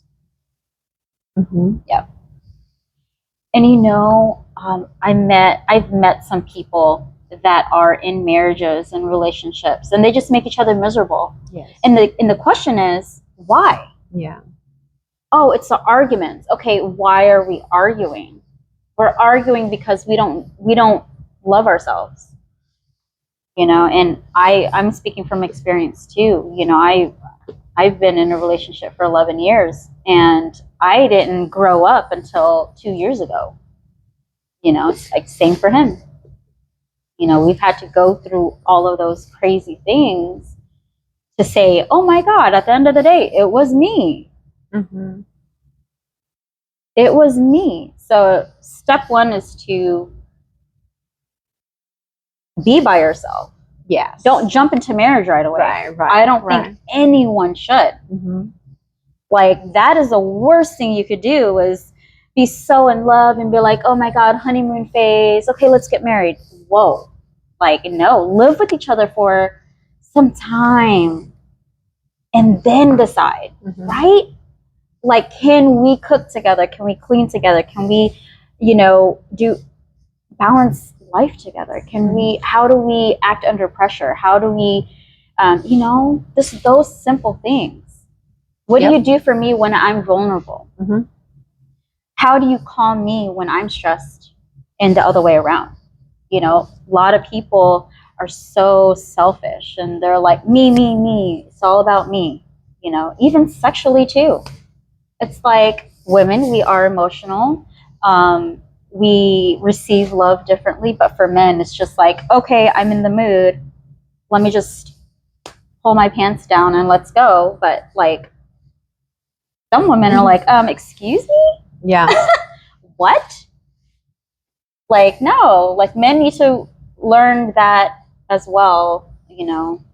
Yeah. And you know, I've met some people that are in marriages and relationships, and they just make each other miserable. Yes. And the question is, why? Yeah. Oh, it's the arguments. Okay, why are we arguing? We're arguing because we don't love ourselves. You know, and I'm speaking from experience too. You know, I've been in a relationship for 11 years, and I didn't grow up until 2 years ago. You know, it's like same for him. You know, we've had to go through all of those crazy things to say, oh my God, at the end of the day, it was me. It was me. So step one is to be by yourself. Yes. Don't jump into marriage right away. Right. I don't think anyone should. Like, that is the worst thing you could do, is be so in love and be like, oh my God, honeymoon phase. Okay, let's get married. Whoa. Like, no, live with each other for some time and then decide, right? Like, can we cook together? Can we clean together? Can we, you know, do balance life together? Can we, how do we act under pressure? How do we, you know, those simple things. What do you do for me when I'm vulnerable? How do you calm me when I'm stressed, and the other way around? You know, a lot of people are so selfish, and they're like, me. It's all about me. you know, even sexually too. It's like women, we are emotional. We receive love differently, but for men, it's just like, okay, I'm in the mood. Let me just pull my pants down and let's go. But like, some women are like, excuse me? Yeah. What? Like, no, like men need to learn that as well, you know,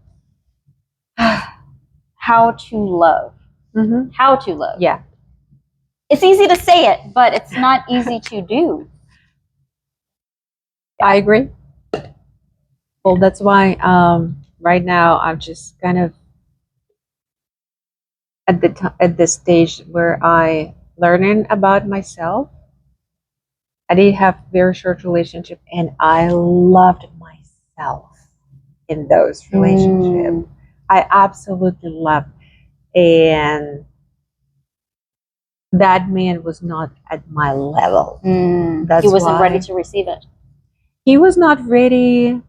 how to love. Mm-hmm. How to love. Yeah. It's easy to say it, but it's not easy to do. I agree. Well, that's why right now I'm just kind of at the stage where I learning about myself. I did have very short relationship, and I loved myself in those relationships. I absolutely loved, and that man was not at my level. That's He wasn't why ready to receive it. he was not ready.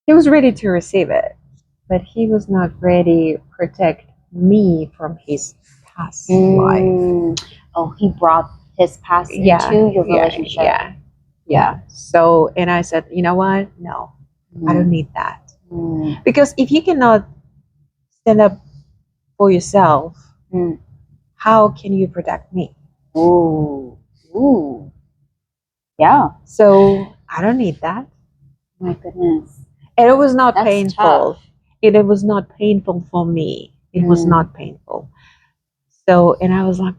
He was ready to receive it, but he was not ready to protect me from his past life. Oh, he brought his past Yeah, into your yeah, relationship. yeah. So, and I said, you know what? No, I don't need that. Because if you cannot stand up for yourself, how can you protect me? Ooh. Yeah. So I don't need that. My goodness. And it was not That's painful. tough. It was not painful for me. It was not painful. So, and I was like,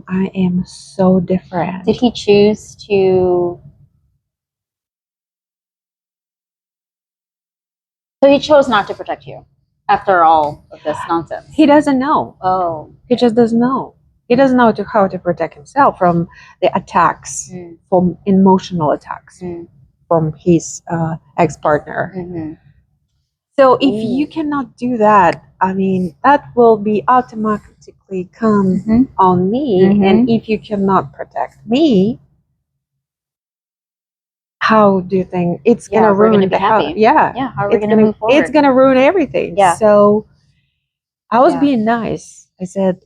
I am so different. Did he choose to? So he chose not to protect you after all of this nonsense. He doesn't know. Oh. He just doesn't know. He doesn't know how to protect himself from the attacks, from emotional attacks from his ex-partner. So if you cannot do that, I mean, that will be automatically come on me. And if you cannot protect me, how do you think it's gonna ruin the house? Yeah, how are we gonna move forward? It's gonna ruin everything. Yeah. So I was being nice. I said,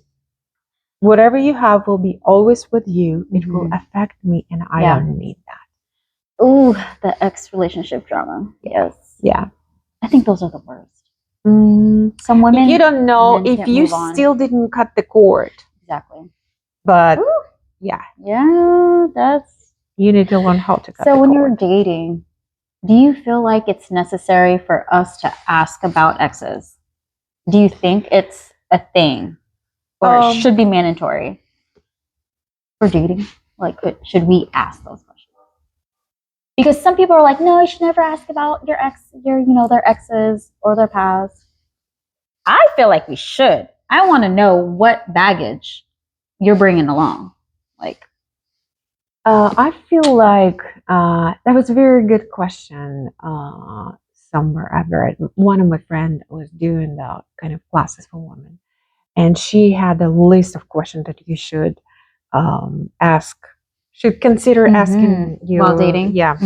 whatever you have will be always with you. It will affect me, and I don't need that. Ooh, the ex relationship drama. Yes. Yeah. I think those are the worst. Some women. You don't know if you still didn't cut the cord. Exactly. But yeah. Yeah, that's. You need to learn how to cut the cord. So when you're dating, do you feel like it's necessary for us to ask about exes? Do you think it's a thing? Or it should be mandatory for dating? Like, should we ask those questions? Because some people are like, no, you should never ask about your ex, their exes or their past. I feel like we should. I want to know what baggage you're bringing along. Like, I feel like that was a very good question. Somewhere I've read, one of my friends was doing the kind of classes for women, and she had a list of questions that you should ask, should consider asking you while dating. Yeah.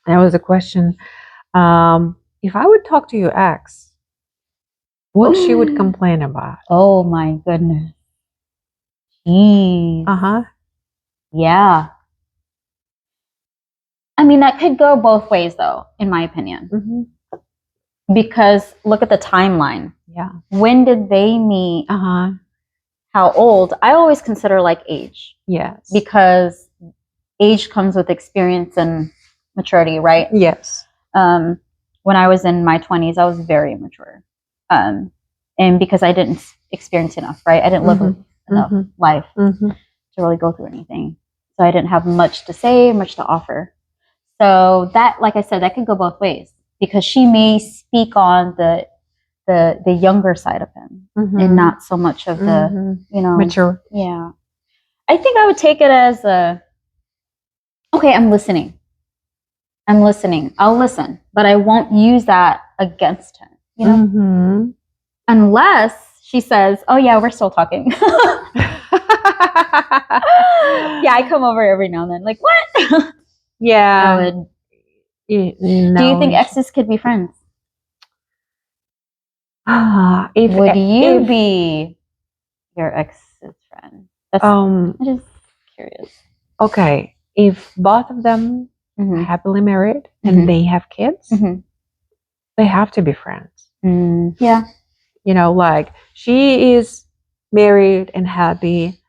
That was a question. If I would talk to your ex, what she would complain about? Oh my goodness. Jeez. Yeah. I mean, that could go both ways, though, in my opinion. Because look at the timeline. Yeah. When did they meet? How old? I always consider like age. Yes. Because age comes with experience and maturity, right? Yes. When I was in my 20s, I was very immature. And because I didn't experience enough, right? I didn't live enough life to really go through anything. So I didn't have much to say, much to offer. So that, like I said, that could go both ways because she may speak on the younger side of him and not so much of the, mature. Yeah. I think I would take it as okay, I'm listening. I'll listen, but I won't use that against him, unless she says, oh yeah, we're still talking. Yeah, I come over every now and then. Like, what? Yeah. I would. Do you think exes could be friends? If Would you if, be your ex's friend? That's um I'm just curious. okay, if both of them Mm-hmm. happily married Mhm. and they have kids, Mm-hmm. they have to be friends. Yeah. You know, like she is married and happy,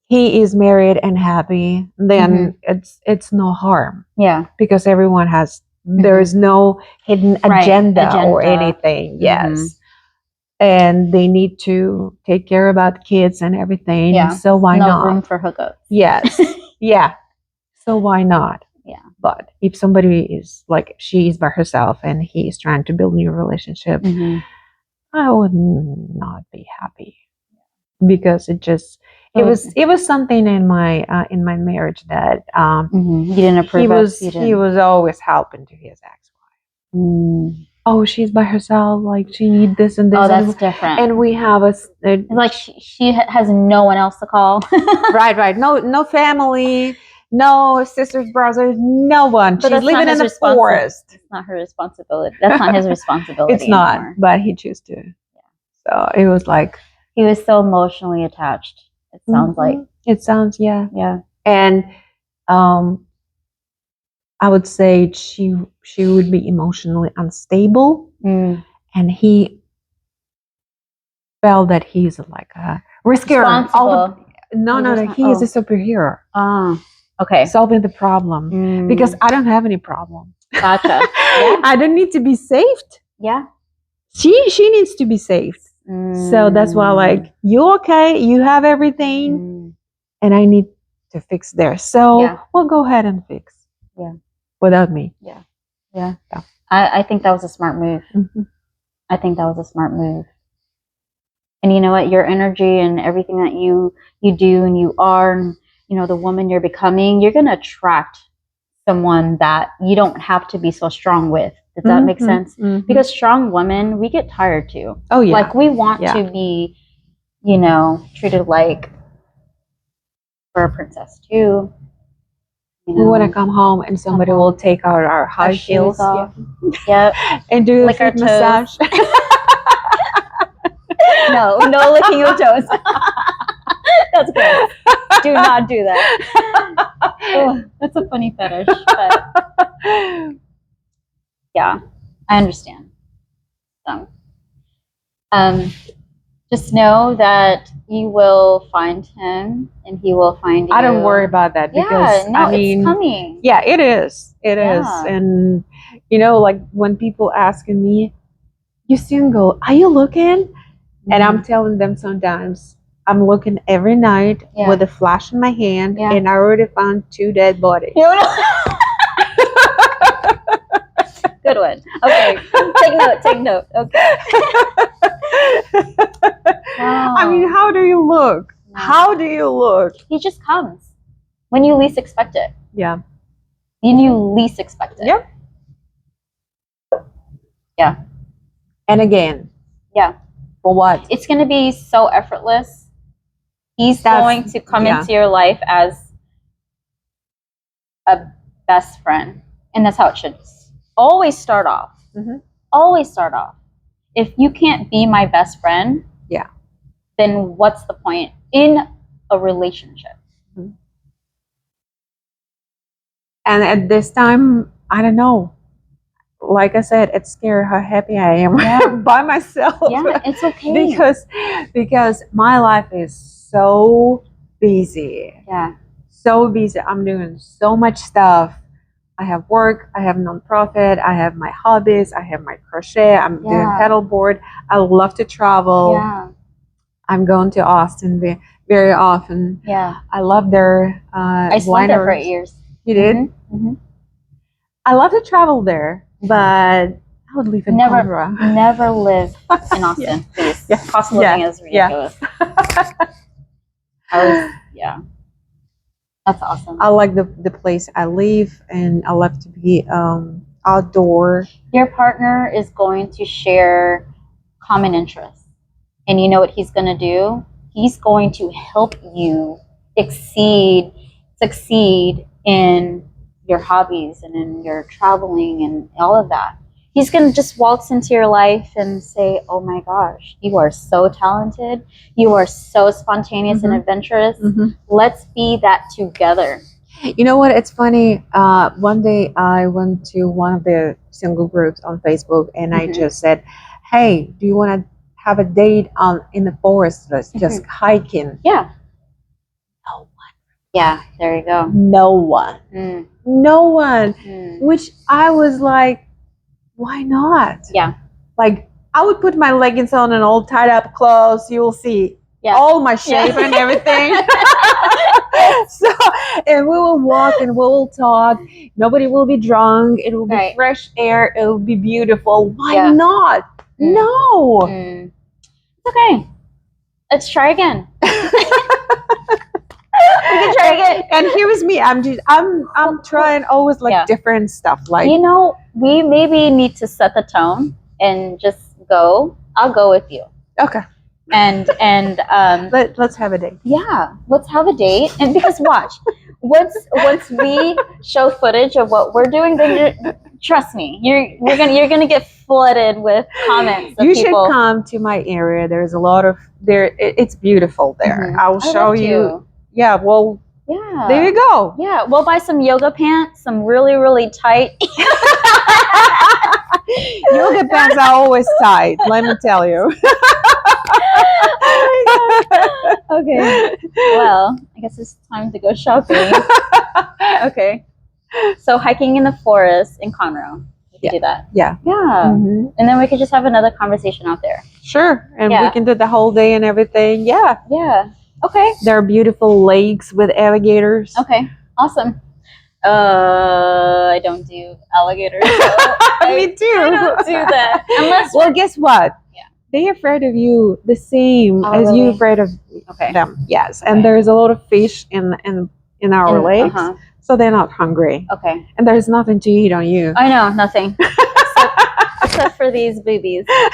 he is married and happy, then it's no harm Yeah. because everyone has there is no hidden Right. agenda or Agenda. anything. Yes. And they need to take care about kids and everything. Yeah. So why No not? room for hookups. Yes. Yeah. So why not? Yeah. But if somebody is like she is by herself and he is trying to build a new relationship, I would not be happy because it was something in my marriage that You didn't approve he of. was You he didn't. was always helping to his ex-wife. Oh, she's by herself, like she need this and this. Oh, that's different. And we have It's like she has no one else to call. right. No family, no sisters, brothers, no one. But She's living in the forest. It's not her responsibility. That's not his responsibility. It's not, anymore. but he chose to. So it was like he was so emotionally attached. It sounds like. It sounds, yeah. Yeah. And I would say she would be emotionally unstable, and he felt that he's like a risker. He is a superhero. Okay. Solving the problem because I don't have any problem. Gotcha. Yeah. I don't need to be saved. Yeah. She needs to be saved. So that's why, like, you okay? You have everything, and I need to fix there. So we'll go ahead and fix. Yeah. Without me. Yeah. I think that was a smart move. I think that was a smart move. And you know what? Your energy and everything that you do and you are, and, you know, the woman you're becoming, you're going to attract someone that you don't have to be so strong with. Does that make sense? Because strong women, we get tired too. Oh, yeah. Like we want to be, you know, treated like we're a princess too. You know? We want to come home and somebody will take our high heels off. Yep. And do like a massage. No licking your toes. That's good. Do not do that. Oh, that's a funny fetish. But yeah, I understand. So, just know that you will find him and he will find you. I don't worry about that because I mean, it's coming. Yeah, it is. It is. And you know, like when people asking me, "You single? Are you looking?" And I'm telling them sometimes I'm looking every night with a flash in my hand, and I already found 2 dead bodies. Good one. Okay, take note. Okay. Wow. I mean, how do you look? No. How do you look? He just comes when you least expect it. Yeah. When you least expect it. Yep. Yeah. And again. Yeah. For what? It's going to be so effortless. He's going to come into your life as a best friend. And that's how it should always start off. Always start off. If you can't be my best friend, then what's the point in a relationship? And at this time, I don't know. Like I said, it's scary how happy I am by myself. Yeah, it's okay. Because my life is so busy. Yeah. So busy. I'm doing so much stuff. I have work, I have nonprofit, I have my hobbies, I have my crochet, I'm doing paddleboard. I love to travel. Yeah. I'm going to Austin very often. Yeah. I love their I spent there for 8 years. You did? I love to travel there, but I would live in Condra. Never live in Austin, please. Cost of living is ridiculous. That's awesome. I like the place I live, and I love to be outdoor. Your partner is going to share common interests. And you know what he's going to do? He's going to help you succeed in your hobbies and in your traveling and all of that. He's going to just waltz into your life and say, oh my gosh, you are so talented. You are so spontaneous and adventurous. Let's be that together. You know what? It's funny. One day I went to one of the single groups on Facebook, and I just said, hey, do you want to have a date in the forest? Let's just hiking. Yeah. No one. Yeah, there you go. No one. No one. Which I was like, why not? Yeah. Like, I would put my leggings on and all tied up clothes. You will see all my shape and everything. So, and we will walk and we will talk. Nobody will be drunk. It will be fresh air. It will be beautiful. Why not? No. It's okay. Let's try again. We can try again. And here's me. I'm trying always like different stuff. Like, you know, we maybe need to set the tone and just go. I'll go with you. Okay. And let's have a date. Yeah, let's have a date. And because watch, once we show footage of what we're doing, then trust me, you're gonna get flooded with comments. You should come to my area. There's a lot of there. It's beautiful there. I will show you. Yeah. Well. Yeah. There you go. Yeah. We'll buy some yoga pants, some really, really tight. Yoga pants are always tight. Let me tell you. Oh my God. Okay. Well, I guess it's time to go shopping. Okay. So hiking in the forest in Conroe. We could do that. Yeah. Yeah. And then we could just have another conversation out there. Sure. And we can do the whole day and everything. Yeah. Yeah. Okay. There are beautiful lakes with alligators. Okay. Awesome. I don't do alligators. So Me too. I don't do that. Unless. Well, guess what? Yeah. They're afraid of you the same as really? you're afraid of them. Yes. And there's a lot of fish in our lakes. So they're not hungry. Okay. And there's nothing to eat on you. I know, nothing. Except for these boobies. Okay.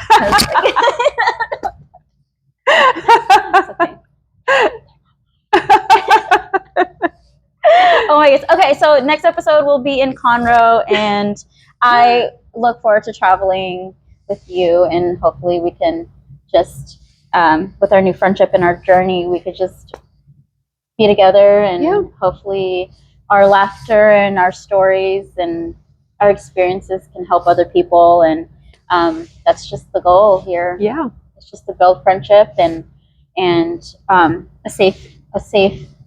Oh my goodness. Okay, so next episode will be in Conroe, and I look forward to traveling with you, and hopefully we can just, with our new friendship and our journey, we could just be together, and hopefully our laughter and our stories and our experiences can help other people, and that's just the goal here. Yeah. It's just to build friendship and a safe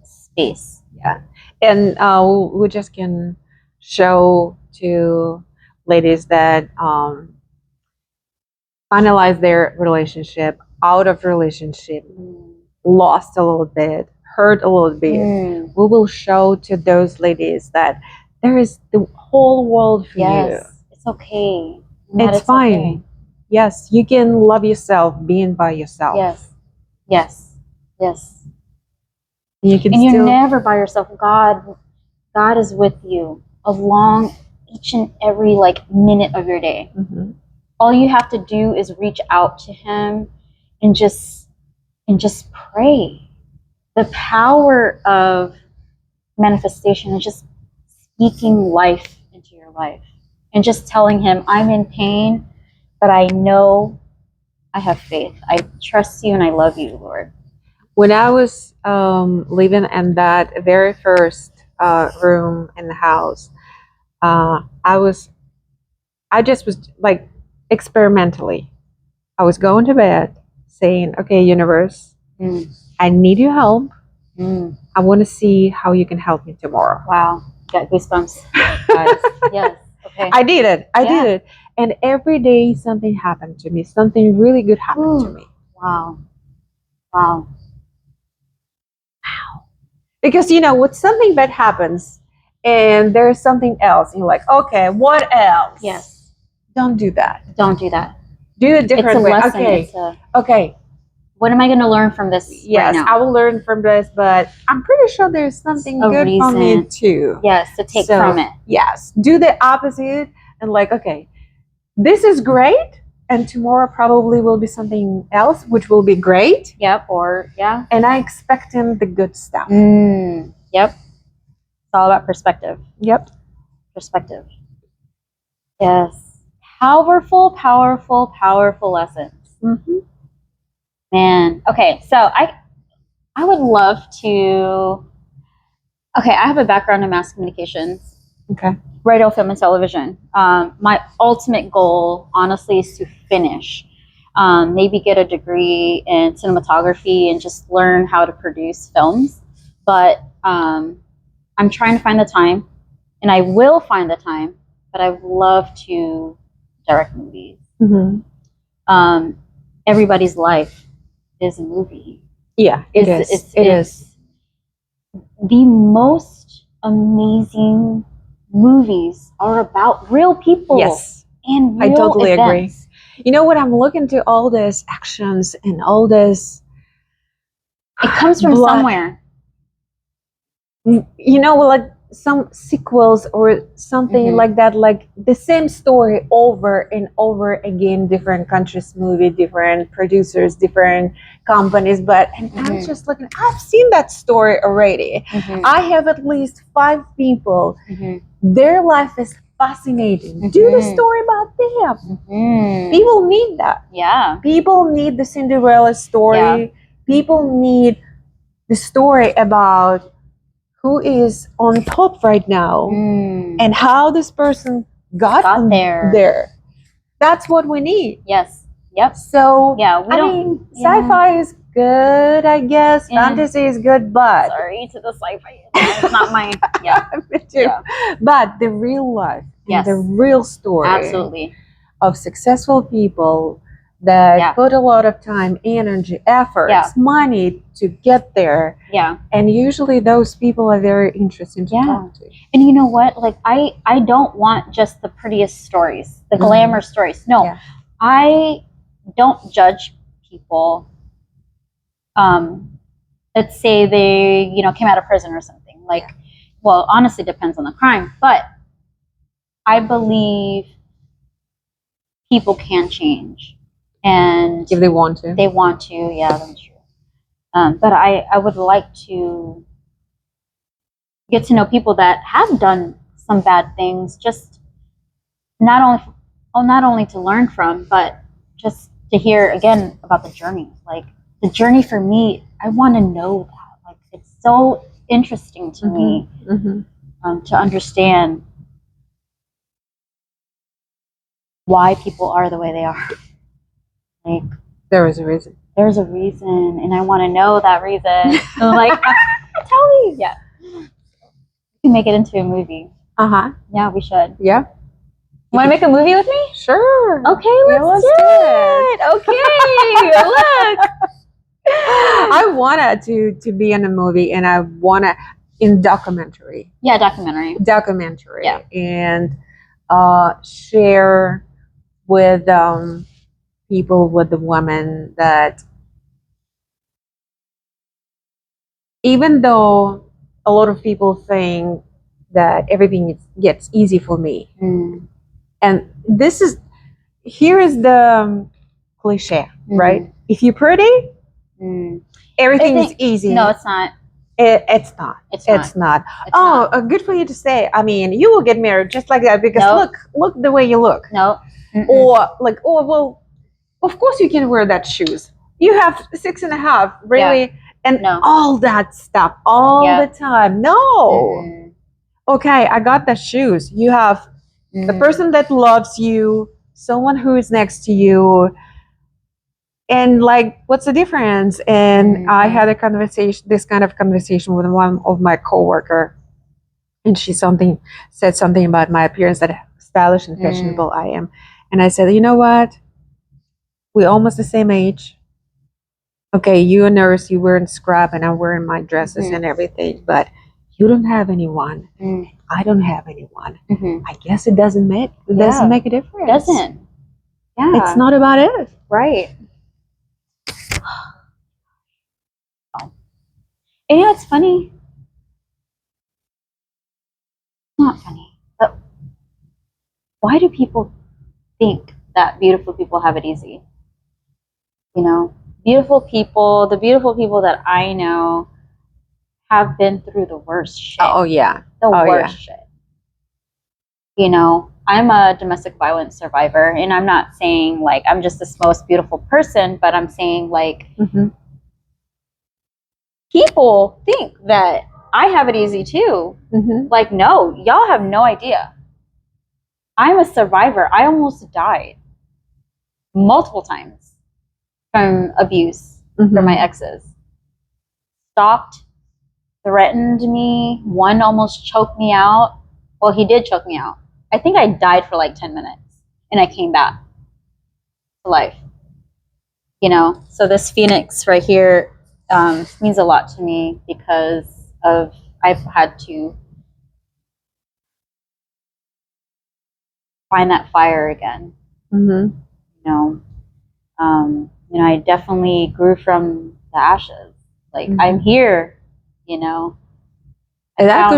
space. Yeah. And we just can show to ladies that finalize their relationship, out of relationship, lost a little bit, hurt a little bit. We will show to those ladies that there is the whole world for you. It's okay. It's fine. Okay. Yes, you can love yourself being by yourself. Yes. You can you're never by yourself. God is with you along each and every minute of your day. All you have to do is reach out to Him and just pray. The power of manifestation is just speaking life into your life and just telling Him, I'm in pain, but I know I have faith. I trust you and I love you, Lord. When I was living in that very first room in the house, I just was like experimentally. I was going to bed saying, okay, universe, I need your help. I want to see how you can help me tomorrow. Wow. Got goosebumps. Guys. Yes. Okay. I did it. I did it. And every day something happened to me. Something really good happened to me. Wow. Because, when something bad happens and there's something else, and you're like, okay, what else? Yes. Don't do that. Do it different way. Lesson. Okay. What am I going to learn from this right now? I will learn from this, but I'm pretty sure there's something good for me too. Yes, to take from it. Yes. Do the opposite and okay, this is great. And tomorrow probably will be something else, which will be great. Yep. And I expect him the good stuff. Yep. It's all about perspective. Yep. Perspective. Yes. powerful, powerful, powerful lessons. Mm-hmm. Man, okay, so I would love to. Okay, I have a background in mass communications, Okay. radio, film, and television. My ultimate goal, honestly, is to finish. Maybe get a degree in cinematography and just learn how to produce films. But I'm trying to find the time, and I will find the time. But I would love to direct movies. Mm-hmm. Everybody's life is a movie. Yeah, it is. It is. The most amazing movies are about real people. Yes, and I real totally agree. events. You know what? I'm looking to all this actions and all this. It comes from blood. somewhere. You know, like some sequels or something Mhm. like that, like the same story over and over again, different countries movie, different producers, different companies, but and I'm Mhm. just looking, I've seen that story already. Mhm. I have at least 5 people, Mhm. their life is fascinating. Do the Mhm. story about them. Mhm. People need that. Yeah. People need the Cinderella story. Yeah. People need the story about who is on top right now and how this person got there. That's what we need. Yes. Yep. So, Yeah. We I don't. mean, sci-fi is good, I guess. Yeah. Fantasy is good, but Sorry to the sci-fi. It's not my. Yeah. me too. Yeah. But the real life and Yes. the real story Absolutely. of successful people that Yeah. put a lot of time, energy, efforts, Yeah. money to get there. Yeah. And usually those people are very interesting to Yeah. talk to. And you know what? Like I don't want just the prettiest stories, the glamour stories. No. Yeah. I don't judge people. Let's say they, came out of prison or something. Like, well, honestly, depends on the crime, but I believe people can change, and If they want to. they want to. Yeah, that's true. But I would like to get to know people that have done some bad things, just not only to learn from, but just to hear again about the journey. Like the journey for me, I want to know that. Like it's so interesting to me to understand why people are the way they are. Like There is a reason. there's a reason, and I want to know that reason. So like, tell me. Yeah, we can make it into a movie. Yeah, we should. Yeah. You want to make a movie with me? Sure. Okay, let's do it. Okay, look. I wanted to be in a movie, and I wanna in documentary. Yeah, documentary. Yeah. And share with people, with the women, that even though a lot of people think that everything gets easy for me, and here is the cliche, right? If you're pretty, everything is easy. No, it's not. It's not. It's not. Good for you to say. I mean, you will get married just like that because look the way you look. No. Or like, oh well, of course you can wear that shoes. You have 6.5, really, and all that stuff all the time. No. Okay, I got the shoes. You have the person that loves you, someone who is next to you, and like, what's the difference? And I had this kind of conversation with one of my coworker, and she said something about my appearance, that stylish and fashionable I am, and I said, you know what? We're almost the same age. Okay, you're a nurse, you're wearing scrub, and I'm wearing my dresses and everything, but you don't have anyone. I don't have anyone. I guess it doesn't make a difference. It doesn't. Yeah. It's not about it. Right. And it's funny. It's not funny. But why do people think that beautiful people have it easy? Beautiful people, the beautiful people that I know have been through the worst shit. Oh yeah. The worst shit. I'm a domestic violence survivor, and I'm not saying like I'm just this most beautiful person, but I'm saying like people think that I have it easy too. Like, no, y'all have no idea. I'm a survivor. I almost died multiple times from abuse from my exes. Stalked, threatened me. One almost choked me out. Well, he did choke me out. I think I died for like 10 minutes and I came back to life. You know, so this phoenix right here means a lot to me because of I've had to find that fire again. You know, I definitely grew from the ashes. Like I'm here. You know, and that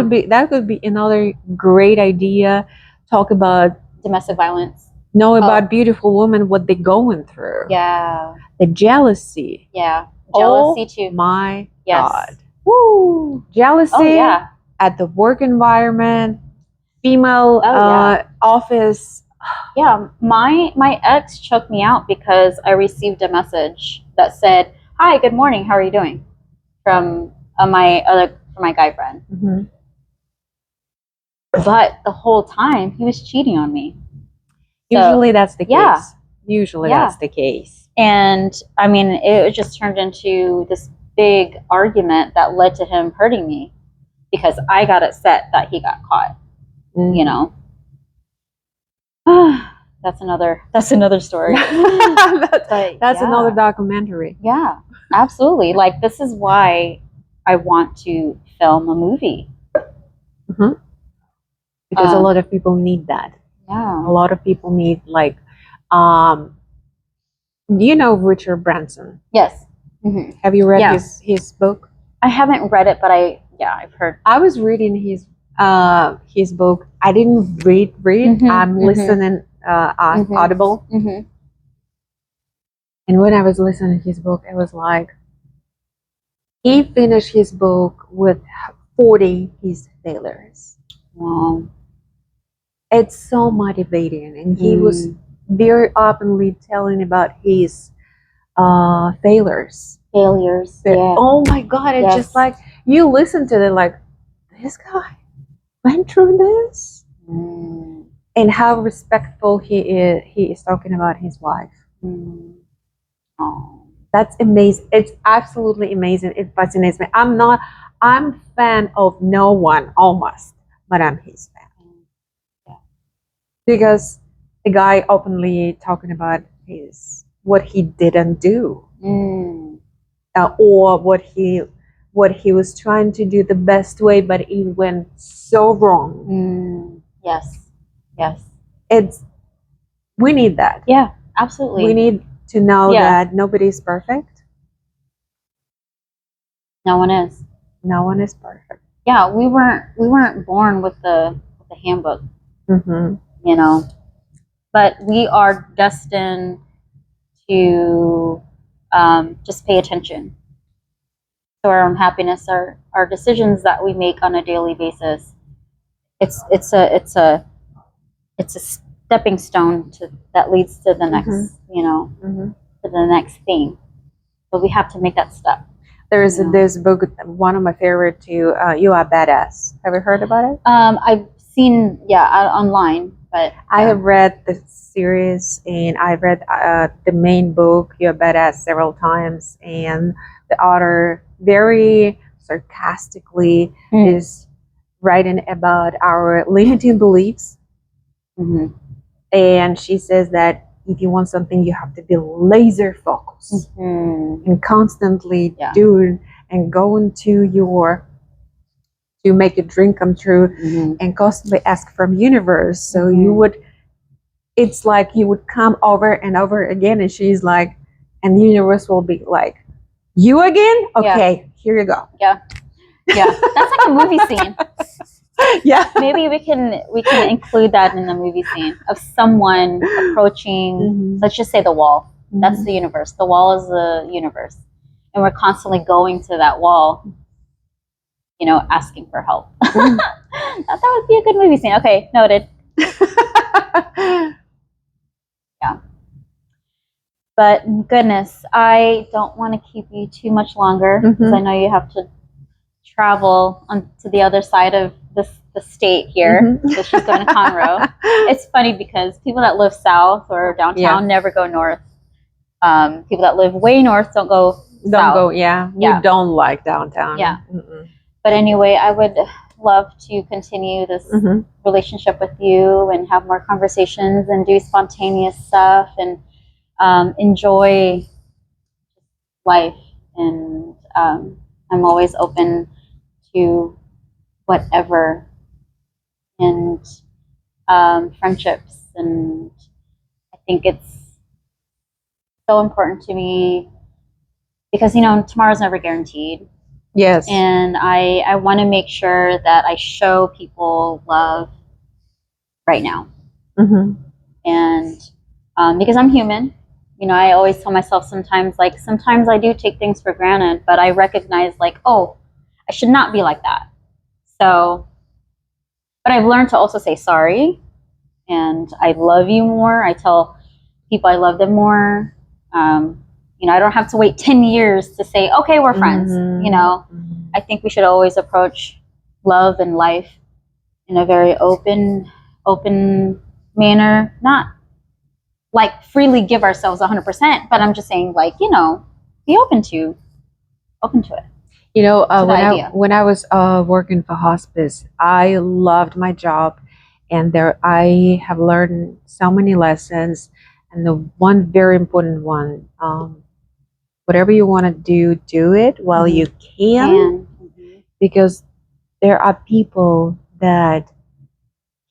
could be another great idea. Talk about domestic violence. Know about beautiful women, what they're going through. Yeah. The jealousy. Yeah. Jealousy too. My God. Woo. Jealousy at the work environment, female office. Yeah. My ex choked me out because I received a message that said, "Hi, good morning. How are you doing?" From my guy friend. But the whole time he was cheating on me. Usually that's the case. Usually that's the case. And I mean, it just turned into this big argument that led to him hurting me because I got upset that he got caught. You know, that's another story. That's another documentary. Yeah, absolutely. Like, this is why I want to film a movie. Because a lot of people need that. Yeah. A lot of people need, like, you know Richard Branson? Yes. Have you read his book? I haven't read it, but I've heard. I was reading his book. I didn't read. I'm listening on Audible. And when I was listening to his book, it was like he finished his book with 40 his failures. Wow. It's so motivating, and he was very openly telling about his failures. Oh my God! It's just like you listen to it, like this guy went through this, and how respectful he is. He is talking about his wife. Oh, that's amazing! It's absolutely amazing. It fascinates me. I'm fan of no one almost, but I'm his fan. Because the guy openly talking about what he didn't do, or what he was trying to do the best way, but it went so wrong. Yes. We need that. Yeah, absolutely. We need to know that nobody's perfect. No one is. No one is perfect. Yeah, we weren't born with the handbook. You know, but we are destined to just pay attention to our own happiness, our decisions that we make on a daily basis. It's a stepping stone that leads to the next, to the next thing. But we have to make that step. There's a book, one of my favorite too. You Are Badass. Have you heard about it? I've seen online. But I have read the series, and I've read the main book, You're Badass, several times. And the author very sarcastically is writing about our limiting beliefs. And she says that if you want something, you have to be laser focused and constantly do and go into to make your dream come true and constantly ask from universe. So it's like you would come over and over again, and she's like, and the universe will be like, you again? Okay, here you go. Yeah. That's like a movie scene. Maybe we can include that in the movie scene of someone approaching, let's just say the wall. That's the universe. The wall is the universe. And we're constantly going to that wall, asking for help. That would be a good movie scene. Okay, noted. But goodness, I don't want to keep you too much longer because I know you have to travel on to the other side of the state here. So she's going to Conroe. It's funny because people that live south or downtown never go north. People that live way north don't go south. We don't like downtown. But anyway, I would love to continue this relationship with you and have more conversations and do spontaneous stuff and enjoy life. And I'm always open to whatever, and friendships. And I think it's so important to me because, you know, tomorrow's never guaranteed. Yes. And I want to make sure that I show people love right now. And because I'm human, you know, I always tell myself sometimes I do take things for granted, but I recognize like, oh, I should not be like that. So, but I've learned to also say sorry, and I love you more. I tell people I love them more. You know, I don't have to wait 10 years to say, okay, we're friends. You know, I think we should always approach love and life in a very open manner, not like freely give ourselves 100%, but I'm just saying, like, you know, be open to it. You know, when I was working for hospice, I loved my job, and there I have learned so many lessons. And the one very important one, whatever you want to do it while you can, because there are people that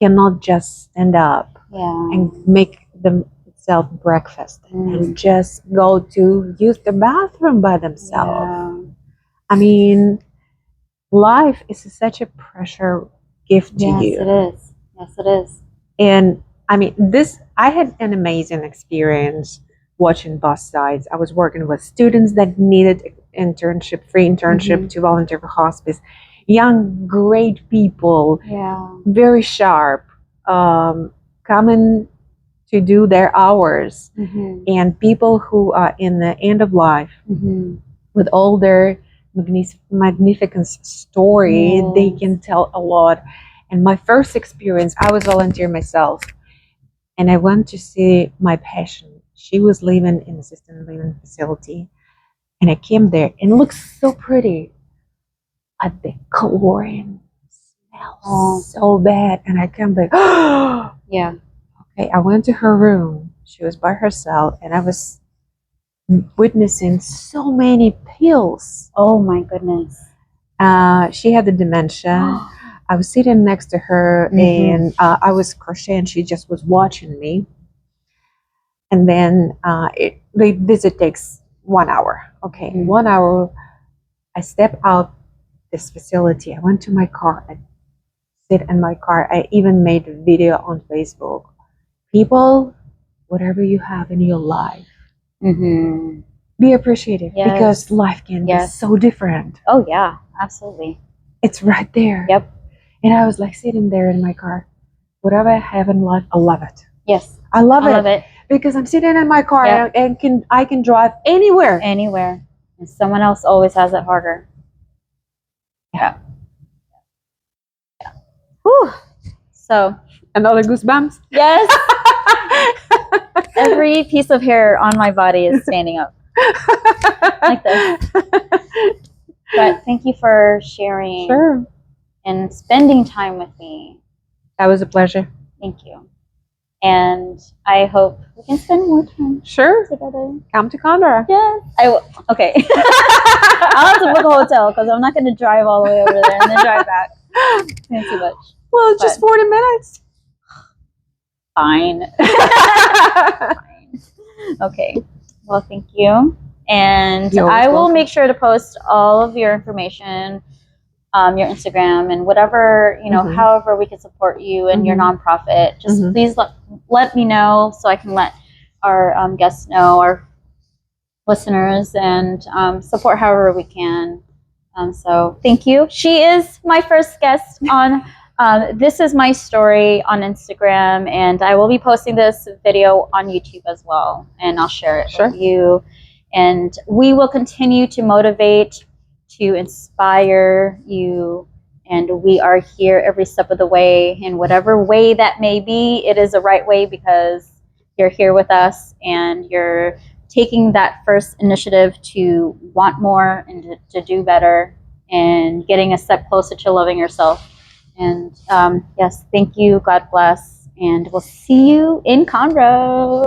cannot just stand up and make themselves breakfast and just go to use the bathroom by themselves. I mean, life is such a pressure gift to you. Yes, it is. Yes, it is. And I mean, I had an amazing experience watching both sides. I was working with students that needed free internship to volunteer for hospice. Young, great people, very sharp, coming to do their hours, and people who are in the end of life with all their magnificent story. They can tell a lot. And my first experience, I was volunteer myself, and I went to see my patient. She was living in assisted living facility, and I came there, and it looked so pretty, but the chlorine smells so bad. And I came like, oh, okay. I went to her room. She was by herself, and I was witnessing so many pills. Oh my goodness. She had the dementia. I was sitting next to her, and I was crocheting. She just was watching me. And then the visit takes 1 hour. Okay, 1 hour. I step out this facility. I went to my car. I sit in my car. I even made a video on Facebook. People, whatever you have in your life, be appreciative, because life can be so different. Oh yeah, absolutely. It's right there. Yep. And I was like sitting there in my car. Whatever I have in life, I love it. Yes. I love it because I'm sitting in my car and I can drive anywhere. Anywhere. And someone else always has it harder. Yeah. Whew. So. Another goosebumps? Yes. Every piece of hair on my body is standing up. Like this. But thank you for sharing. Sure. And spending time with me. That was a pleasure. Thank you. And I hope we can spend more time together. Come to Conroe. Yes. Okay. I'll have to book a hotel because I'm not going to drive all the way over there and then drive back. It's too much. Well, it's just 40 minutes. Fine. Fine. Okay. Well, thank you. And I will make sure to post all of your information, your Instagram, and whatever, you know, however we can support you and your nonprofit. Just please let me know so I can let our guests know, our listeners, and support however we can. So thank you. She is my first guest on This is my story on Instagram, and I will be posting this video on YouTube as well, and I'll share it with you. And we will continue to motivate, to inspire you, and we are here every step of the way. In whatever way that may be, it is the right way because you're here with us and you're taking that first initiative to want more and to do better and getting a step closer to loving yourself. And yes, thank you. God bless. And we'll see you in Conroe.